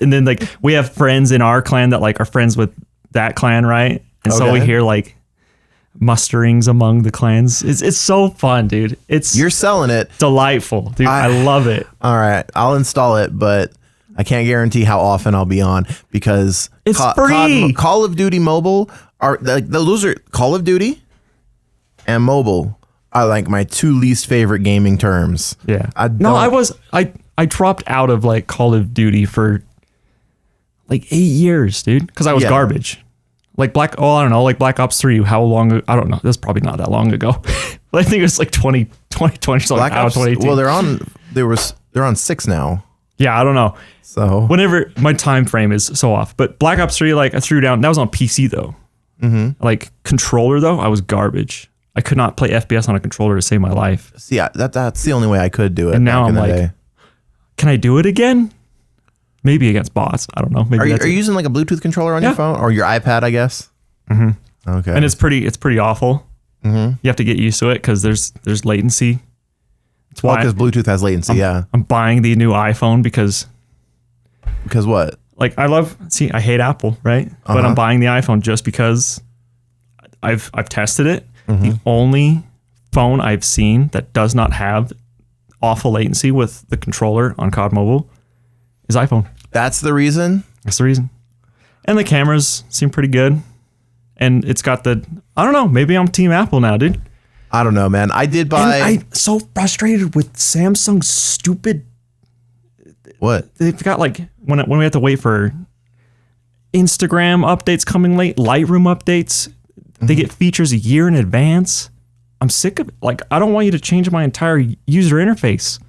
then like we have friends in our clan that like are friends with that clan, right? And so we hear like musterings among the clans. It's so fun, dude. You're selling it. Delightful, dude. I love it. All right. I'll install it, but I can't guarantee how often I'll be on because it's free. Call of Duty Mobile are like those are Call of Duty and mobile are like my two least favorite gaming terms. Yeah. I dropped out of like Call of Duty for like 8 years, dude, because I was garbage. Like Black Ops 3. How long? I don't know. That's probably not that long ago. But I think it was like 2020 something. Black Ops. Well, they're on 6 now. Yeah, I don't know. So whenever my time frame is so off, but Black Ops 3, like I threw down. That was on PC though. Mm-hmm. Like controller though, I was garbage. I could not play FPS on a controller to save my life. See, that's the only way I could do it. And now I'm like, can I do it again? Maybe against bots. I don't know. Maybe are you using like a Bluetooth controller on your phone or your iPad? I guess. Mm-hmm. Okay. And it's pretty awful. Mm-hmm. You have to get used to it because there's latency. That's why because Bluetooth has latency. I'm buying the new iPhone because what? Like I hate Apple, right? But I'm buying the iPhone just because I've tested it. Mm-hmm. The only phone I've seen that does not have awful latency with the controller on COD Mobile is iPhone. That's the reason? That's the reason. And the cameras seem pretty good. And it's got I don't know, maybe I'm Team Apple now, dude. I don't know, man. I did buy. And I'm so frustrated with Samsung's stupid. What? They've got like when we have to wait for Instagram updates coming late, Lightroom updates. Mm-hmm. They get features a year in advance. I'm sick of it. Like, I don't want you to change my entire user interface.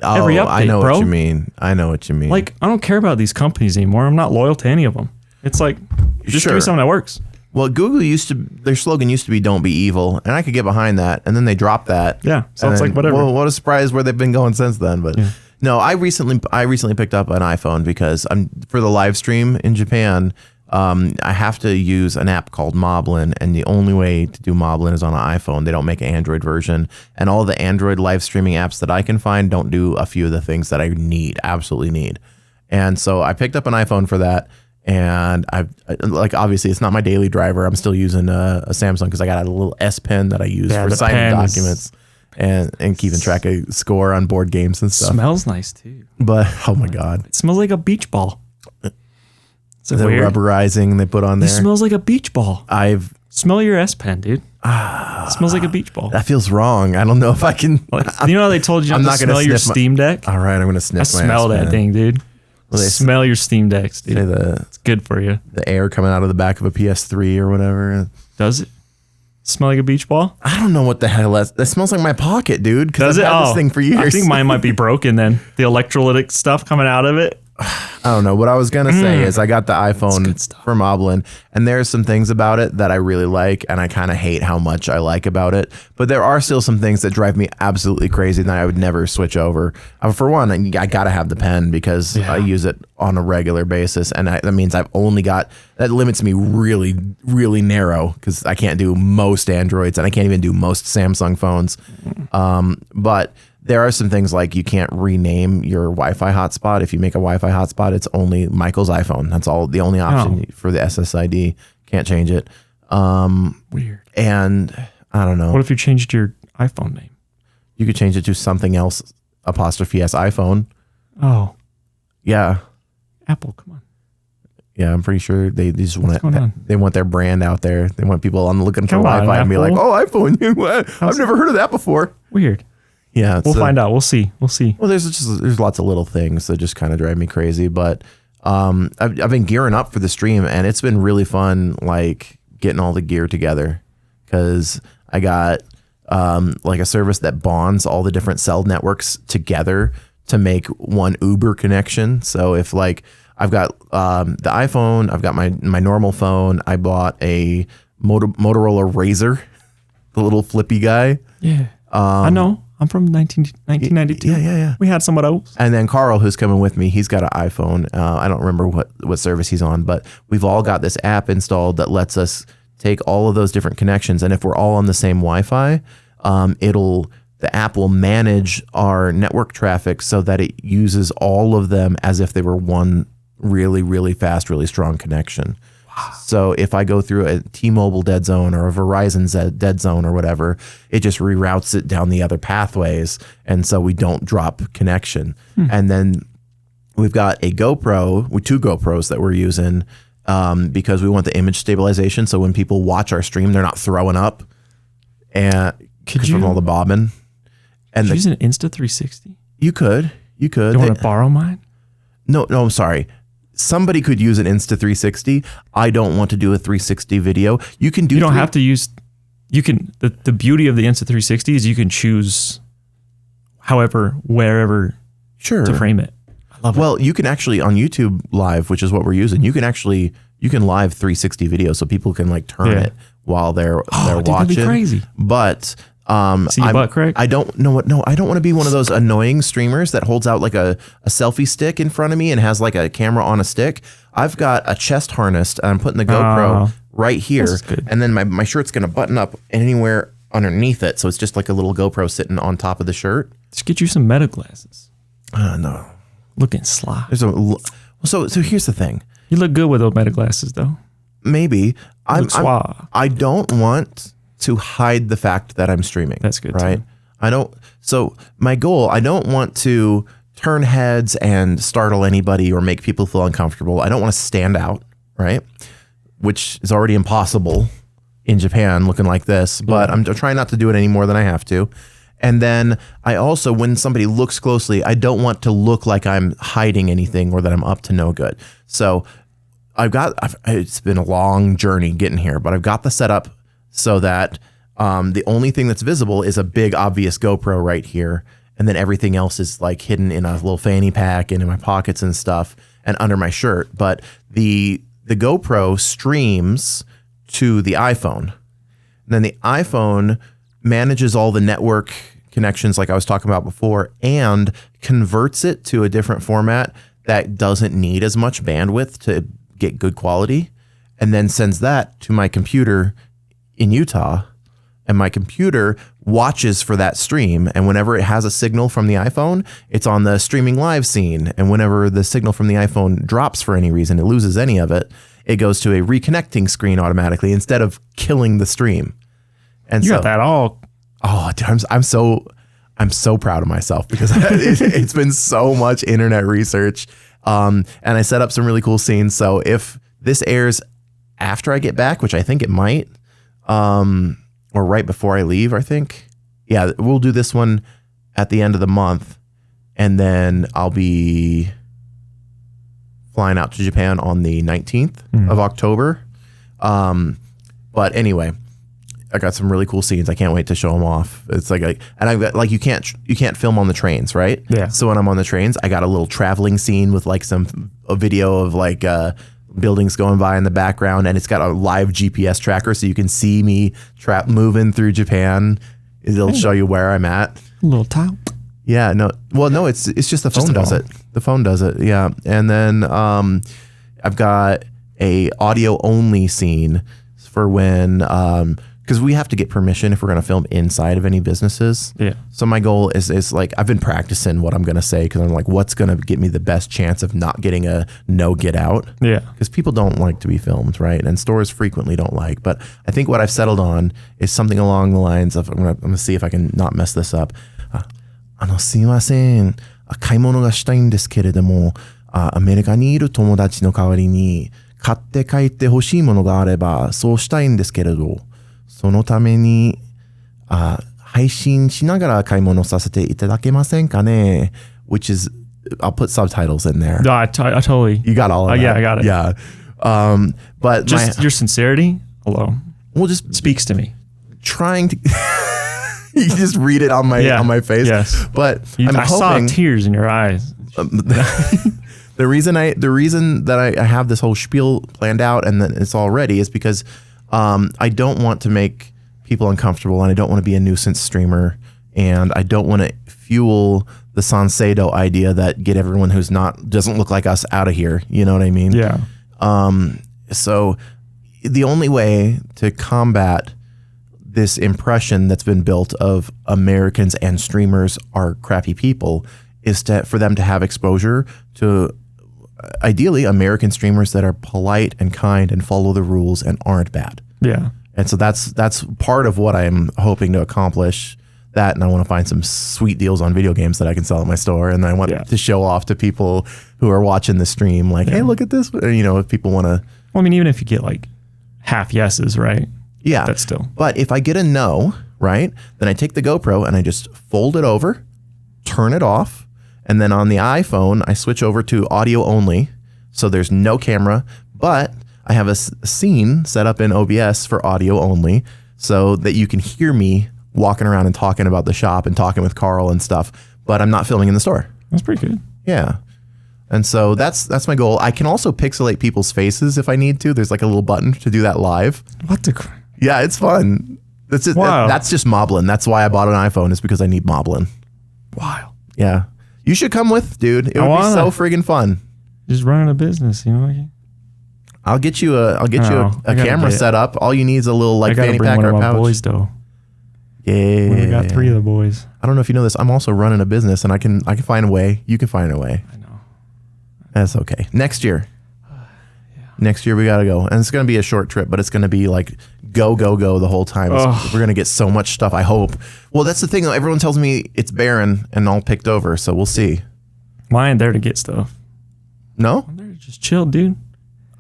Every update, I know bro. what you mean. I know what you mean. Like, I don't care about these companies anymore. I'm not loyal to any of them. It's like, just give me something that works. Well, Google their slogan used to be "Don't be evil," and I could get behind that. And then they dropped that. Yeah, so it's like whatever. Well, what a surprise where they've been going since then. But no, I recently picked up an iPhone because for the live stream in Japan. I have to use an app called Moblin, and the only way to do Moblin is on an iPhone. They don't make an Android version, and all the Android live streaming apps that I can find don't do a few of the things that I absolutely need. And so I picked up an iPhone for that, and obviously it's not my daily driver. I'm still using a Samsung because I got a little S Pen that I use for signing documents and keeping track of score on board games and stuff. Smells nice too. But oh my god, it smells like a beach ball. The rubberizing they put on there. It smells like a beach ball. Smell your S Pen, dude. It smells like a beach ball. That feels wrong. I don't know if I can. You know how they told you not to smell your Steam Deck? All right, I'm going to sniff my smell that thing, dude. Well, they Smell your Steam Decks, dude. say It's good for you. the air coming out of the back of a PS3 or whatever. Does it smell like a beach ball? I don't know what the hell that smells like my pocket, dude. Because Does I've it? had this thing for years. I think mine might be broken then. The electrolytic stuff coming out of it. I don't know. What I was going to say is I got the iPhone good stuff. from Moblin, and there's some things about it that I really like, and I kind of hate how much I like about it. But there are still some things that drive me absolutely crazy that I would never switch over. For one, I got to have the pen because I use it on a regular basis, and that means that limits me really, really narrow because I can't do most Androids, and I can't even do most Samsung phones. But there are some things like you can't rename your Wi-Fi hotspot. If you make a Wi-Fi hotspot, it's only Michael's iPhone. That's the only option for the SSID. Can't change it. Weird. And I don't know. What if you changed your iPhone name? You could change it to something else, 'S iPhone. Oh, Yeah. Apple, come on. Yeah, I'm pretty sure they just want going on? They want their brand out there. They want people on looking for Come on, Wi-Fi and be like, Apple. "Oh, iPhone! I've never heard of that before." Weird. Yeah, We'll find out. We'll see. Well, there's lots of little things that just kind of drive me crazy, but I've been gearing up for the stream, and it's been really fun, like getting all the gear together, because I got like a service that bonds all the different cell networks together to make one Uber connection. So if like I've got the iPhone, I've got my normal phone, I bought a Motorola Razr, the little flippy guy. Yeah. I know. I'm from 1992. Yeah. We had some of those. And then Carl, who's coming with me, he's got an iPhone. I don't remember what service he's on, but we've all got this app installed that lets us take all of those different connections. And if we're all on the same Wi-Fi, the app will manage our network traffic so that it uses all of them as if they were one really, really fast, really strong connection. So if I go through a T-Mobile dead zone or a Verizon dead zone or whatever, it just reroutes it down the other pathways. And so we don't drop connection. And then we've got a GoPro, with 2 GoPros that we're using because we want the image stabilization. So when people watch our stream, they're not throwing up and from all the bobbing. And Use an Insta360? you could. You want to borrow mine? No, I'm sorry. Somebody could use an Insta360. I don't want to do a 360 video. You can do. You don't have to use. You can. The beauty of the Insta360 is you can choose, however, wherever, to frame it. I love it. Well, you can actually on YouTube Live, which is what we're using. You can live 360 videos, so people can like turn it while they're watching. That'd be crazy. But see your butt crack? I don't know what. No, I don't want to be one of those annoying streamers that holds out like a selfie stick in front of me and has like a camera on a stick. I've got a chest harness, and I'm putting the GoPro right here, and then my shirt's gonna button up anywhere underneath it, so it's just like a little GoPro sitting on top of the shirt. Just get you some meta glasses. No, Looking sly. So here's the thing. You look good with those meta glasses, though. Maybe suave. I don't want to hide the fact that I'm streaming. That's good, right? too. So my goal, I don't want to turn heads and startle anybody or make people feel uncomfortable. I don't want to stand out, right? Which is already impossible in Japan looking like this, but I'm trying not to do it any more than I have to. And then I also, when somebody looks closely, I don't want to look like I'm hiding anything or that I'm up to no good. So it's been a long journey getting here, but I've got the setup so that the only thing that's visible is a big obvious GoPro right here. And then everything else is like hidden in a little fanny pack and in my pockets and stuff and under my shirt. But the GoPro streams to the iPhone. And then the iPhone manages all the network connections like I was talking about before and converts it to a different format that doesn't need as much bandwidth to get good quality, and then sends that to my computer in Utah, and my computer watches for that stream, and whenever it has a signal from the iPhone, it's on the streaming live scene, and whenever the signal from the iPhone drops for any reason, it loses any of it, it goes to a reconnecting screen automatically instead of killing the stream. And you got that all. Oh, dude, I'm so proud of myself because it's been so much internet research. And I set up some really cool scenes. So if this airs after I get back, which I think it might, or right before I leave, I think. Yeah, we'll do this one at the end of the month. And then I'll be flying out to Japan on the 19th of October. But anyway, I got some really cool scenes. I can't wait to show them off. It's and I've got you can't film on the trains, right? Yeah. So when I'm on the trains, I got a little traveling scene with a video of buildings going by in the background, and it's got a live GPS tracker, so you can see me moving through Japan. It'll show you where I'm at. A little tile. Yeah, no. Well, no, it's just the phone does it. The phone does it. Yeah. And then I've got a audio only scene for when because we have to get permission if we're going to film inside of any businesses. Yeah. So my goal is I've been practicing what I'm going to say, because I'm like, what's going to get me the best chance of not getting a no get out? Yeah. Because people don't like to be filmed, right? And stores frequently don't like. But I think what I've settled on is something along the lines of, I'm gonna see if I can not mess this up. すいません。買い物がしたいんですけれども、アメリカにいる友達の代わりに買って帰って欲しいものがあればそうしたいんですけれど、そのために配信しながら買い物させていただけませんかね? Which is, I'll put subtitles in there. No, I totally. You got all of that. Yeah, I got it. Yeah. But just your sincerity alone just speaks to me. Trying to... You just read it on my face. Yes. But I saw tears in your eyes. The reason that I have this whole spiel planned out and that it's all ready is because I don't want to make people uncomfortable, and I don't want to be a nuisance streamer, and I don't want to fuel the Sanseido idea that get everyone who's doesn't look like us out of here. You know what I mean? Yeah. So the only way to combat this impression that's been built of Americans and streamers are crappy people is for them to have exposure to ideally American streamers that are polite and kind and follow the rules and aren't bad. Yeah. And so that's part of what I'm hoping to accomplish. That, and I want to find some sweet deals on video games that I can sell at my store, and I want to show off to people who are watching the stream, like, hey, look at this. If people want to. Well, I mean, even if you get like half yeses, right? Yeah. That's still. But if I get a no, right, then I take the GoPro and I just fold it over, turn it off, and then on the iPhone, I switch over to audio only. So there's no camera, but I have a scene set up in OBS for audio only so that you can hear me walking around and talking about the shop and talking with Carl and stuff, but I'm not filming in the store. That's pretty good. Yeah. And so that's my goal. I can also pixelate people's faces if I need to. There's like a little button to do that live. What the... Yeah, it's fun. That's just, wow. That's just moblin. That's why I bought an iPhone, is because I need moblin. Wow. Yeah. You should come with, dude. It would be so friggin' fun. Just running a business, I'll get you a camera set up. All you need is a little fanny pack or a pouch. Boys, though. Yeah. We got 3 of the boys. I don't know if you know this. I'm also running a business, and I can find a way. You can find a way. I know. That's okay. Next year. Next year we got to go. And it's going to be a short trip, but it's going to be like go the whole time. We're going to get so much stuff, I hope. Well, that's the thing. Everyone tells me it's barren and all picked over, so we'll see. Why ain't there to get stuff? No? I'm there to just chill, dude.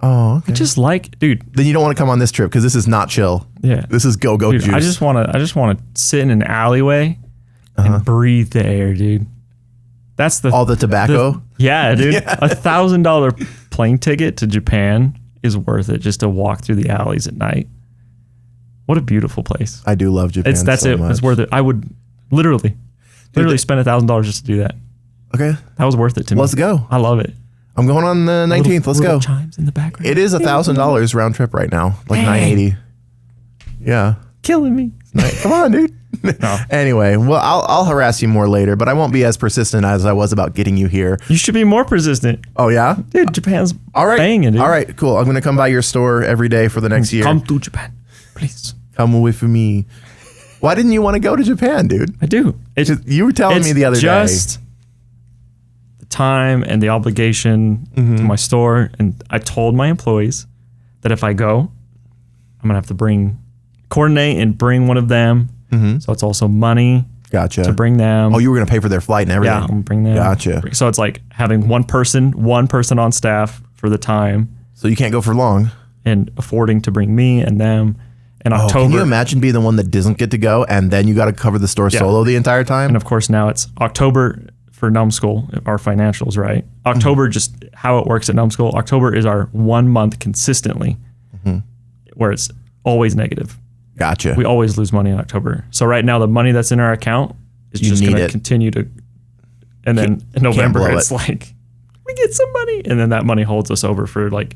Oh, okay. I just dude. Then you don't want to come on this trip because this is not chill. Yeah. This is go dude, juice. I just want to sit in an alleyway and breathe the air, dude. That's all the tobacco. Yeah, dude. Yeah. $1,000 plane ticket to Japan is worth it just to walk through the alleys at night. What a beautiful place. I do love Japan. That's it. Much. It's worth it. I would literally spend $1,000 just to do that. Okay. That was worth it to me. Let's go. I love it. I'm going on the 19th. Let's go. Chimes in the background. It is $1,000 round trip right now, like $980. Yeah. Killing me. Come on, dude. No. Anyway, well, I'll harass you more later, but I won't be as persistent as I was about getting you here. You should be more persistent. Oh, yeah? Dude, Japan's banging, dude. All right, cool. I'm going to come by your store every day for the next year. Come to Japan, please. Come with me. Why didn't you want to go to Japan, dude? I do. You were telling me the other day. It's just the time and the obligation to my store. And I told my employees that if I go, I'm going to have to coordinate and bring one of them. So it's also money to bring them. Oh, you were going to pay for their flight and everything. Yeah, I'm going to bring them. Gotcha. So it's like having one person on staff for the time. So you can't go for long. And affording to bring me and them in October. Can you imagine being the one that doesn't get to go and then you got to cover the store solo the entire time? And of course now it's October for Numbskull, our financials, right? October just how it works at Numbskull, October is our 1 month consistently where it's always negative. Gotcha. We always lose money in October. So right now the money that's in our account is just going to continue to, and then in November it's like, we get some money. And then that money holds us over for like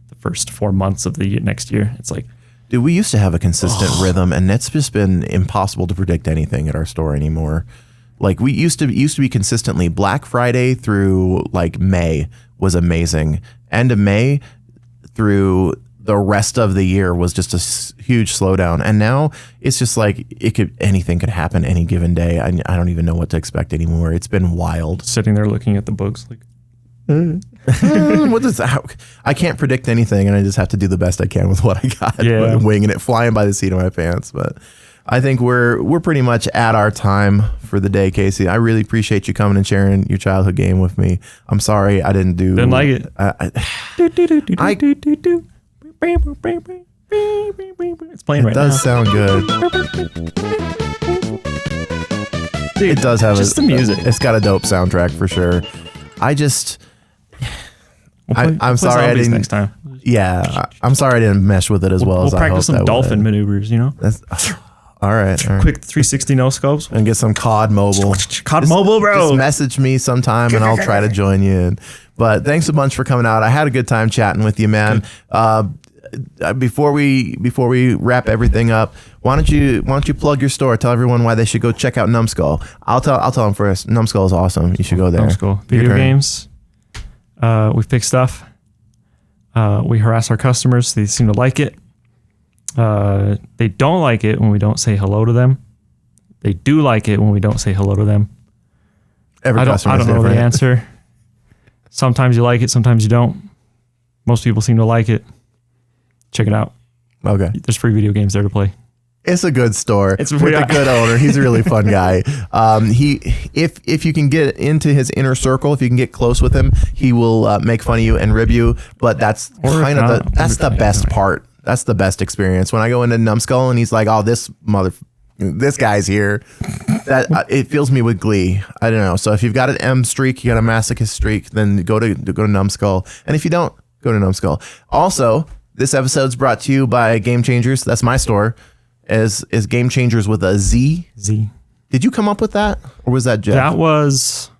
the first 4 months of the next year. It's like, dude, we used to have a consistent rhythm, and it's just been impossible to predict anything at our store anymore. Like we used to be consistently Black Friday through like May was amazing. End of May through the rest of the year was just a huge slowdown. And now it's just like anything could happen any given day. I don't even know what to expect anymore. It's been wild. Sitting there looking at the books like, what is that? I can't predict anything, and I just have to do the best I can with what I got. Yeah. Winging it, flying by the seat of my pants. But I think we're pretty much at our time for the day, Kasey. I really appreciate you coming and sharing your childhood game with me. I'm sorry I didn't like it. It's playing right now. It does sound good. Dude, it does have just the music. It's got a dope soundtrack for sure. I'm sorry I didn't. Next time. Yeah, I'm sorry I didn't mesh with it as well as I hoped. We'll practice some dolphin maneuvers, you know. All right. Quick 360 no scopes and get some COD Mobile. Mobile, bro. Just message me sometime and I'll try to join you in. But thanks a bunch for coming out. I had a good time chatting with you, man. Before we wrap everything up, why don't you plug your store? Tell everyone why they should go check out Numbskull. I'll tell them first. Numbskull is awesome. You should go there. Numbskull. Video games. We fix stuff. We harass our customers. They seem to like it. They don't like it when we don't say hello to them. They do like it when we don't say hello to them. I don't know the answer. Sometimes you like it, sometimes you don't. Most people seem to like it. Check it out. Okay. There's free video games there to play. It's a good store. It's with a good owner. He's a really fun guy. If you can get into his inner circle, if you can get close with him, he will make fun of you and rib you. But that's kind of the best part. That's the best experience. When I go into Numbskull and he's like, "Oh, this guy's here," that it fills me with glee. I don't know. So if you've got an M streak, you got a masochist streak, then go to Numbskull. And if you don't, go to Numbskull. Also, this episode's brought to you by Game Changerz. That's my store. Is Game Changerz with a Z? Z. Did you come up with that, or was that Jeff? That was.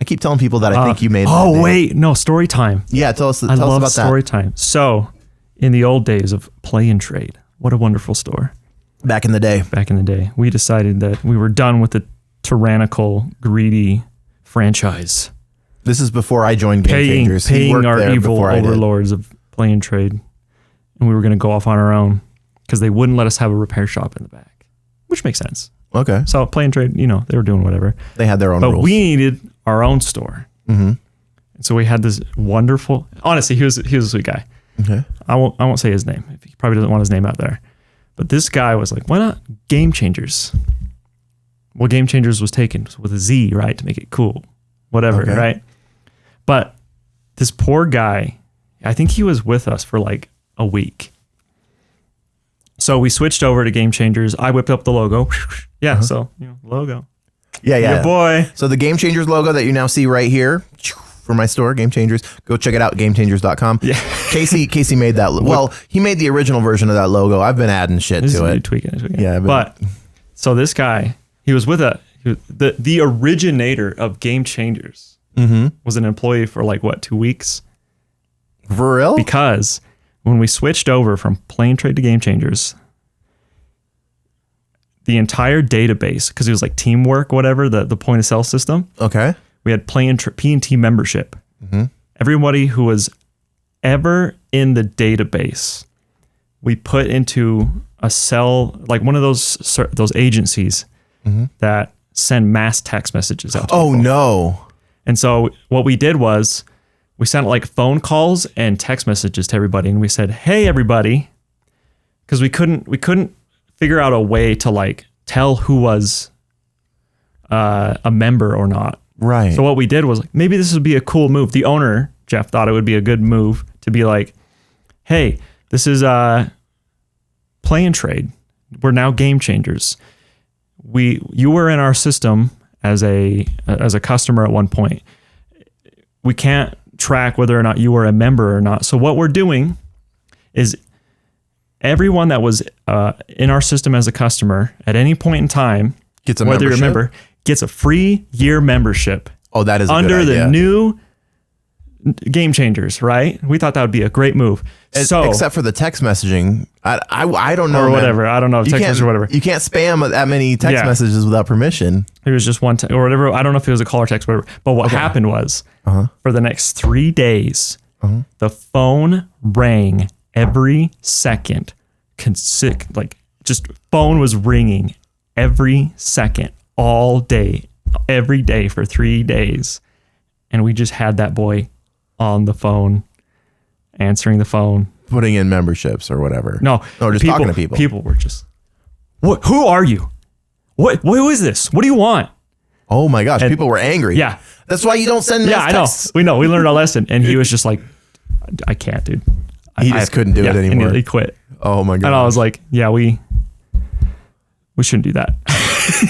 I keep telling people that I think you made. Oh wait, no, story time. Yeah, tell us I love about story time. So, in the old days of Play and Trade, what a wonderful store. Back in the day, we decided that we were done with the tyrannical, greedy franchise. This is before I joined Game Changerz. Paying our evil overlords of Play and Trade, and we were going to go off on our own because they wouldn't let us have a repair shop in the back, which makes sense. Okay. So Play and Trade, they were doing whatever. They had their own rules. But we needed our own store. Mm-hmm. And so we had this wonderful. Honestly, he was a sweet guy. Okay. I won't say his name. He probably doesn't want his name out there. But this guy was like, why not Game Changerz? Well, Game Changerz was taken with a Z, right, to make it cool, whatever, okay. Right? But this poor guy, I think he was with us for like a week. So we switched over to Game Changerz. I whipped up the logo. Yeah, so logo. Yeah. Your boy. So the Game Changerz logo that you now see right here for my store, Game Changerz. Go check it out, GameChangerz.com. Yeah. Casey made that. Well, he made the original version of that logo. I've been adding shit to it. Tweaking it. Yeah. But so this guy, he was with the originator of Game Changerz. Mm-hmm. Was an employee for 2 weeks. For real? Because when we switched over from Play and Trade to Game Changerz, the entire database, because it was like teamwork, whatever, the point of sale system. Okay. We had P&T membership. Mm-hmm. Everybody who was ever in the database, we put into a cell, like one of those agencies that send mass text messages out to people. No. And so what we did was we sent phone calls and text messages to everybody, and we said, "Hey, everybody," because we couldn't figure out a way to tell who was a member or not. Right. So what we did was maybe this would be a cool move. The owner, Jeff, thought it would be a good move to be like, "Hey, this is Play and Trade. We're now Game Changerz. You were in our system as a customer at one point. We can't track whether or not you were a member or not. So what we're doing is everyone that was in our system as a customer at any point in time, Gets a whether membership? you're a member, gets a free year membership. Oh, that is a under good idea. the new Game Changerz, right? We thought that would be a great move. So except for the text messaging, I don't know, or man. whatever. I don't know if You text can't message or whatever. You can't spam that many text Yeah. messages without permission. It was just one or whatever. I don't know if it was a call or text, whatever. But what happened was for the next 3 days, the phone rang every second. Like just phone was ringing every second, all day, every day for 3 days. And we just had that boy on the phone, answering the phone. Putting in memberships or whatever. No, just talking to people. People were just, what? Who are you? Who is this? What do you want? Oh my gosh, people were angry. Yeah. That's why you don't send Yeah, I texts. know. We learned our lesson. And he was just like, I can't, dude. He just couldn't do it anymore. And he quit. Oh my god. And I was like, yeah, we shouldn't do that.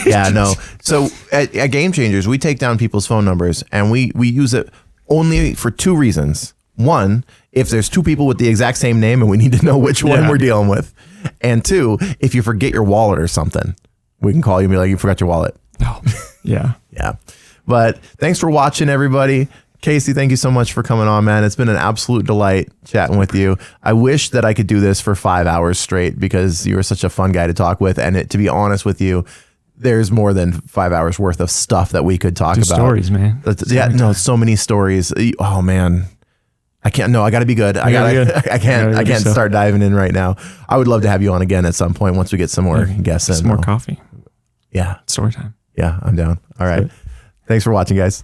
Yeah, no. So at Game Changerz, we take down people's phone numbers and we use it only for 2 reasons. One, if there's 2 people with the exact same name and we need to know which one we're dealing with. And 2, if you forget your wallet or something, we can call you and be like, you forgot your wallet. Oh, yeah. Yeah. But thanks for watching, everybody. Kasey, thank you so much for coming on, man. It's been an absolute delight chatting with you. I wish that I could do this for 5 hours straight because you were such a fun guy to talk with. And to be honest with you, there's more than 5 hours worth of stuff that we could talk about. Stories, man. So many stories. Oh man, I can't. No, I got to be good. I can't start diving in right now. I would love to have you on again at some point once we get some more guests in. Some more coffee. Yeah, Story time. yeah, I'm down. All right, thanks for watching, guys.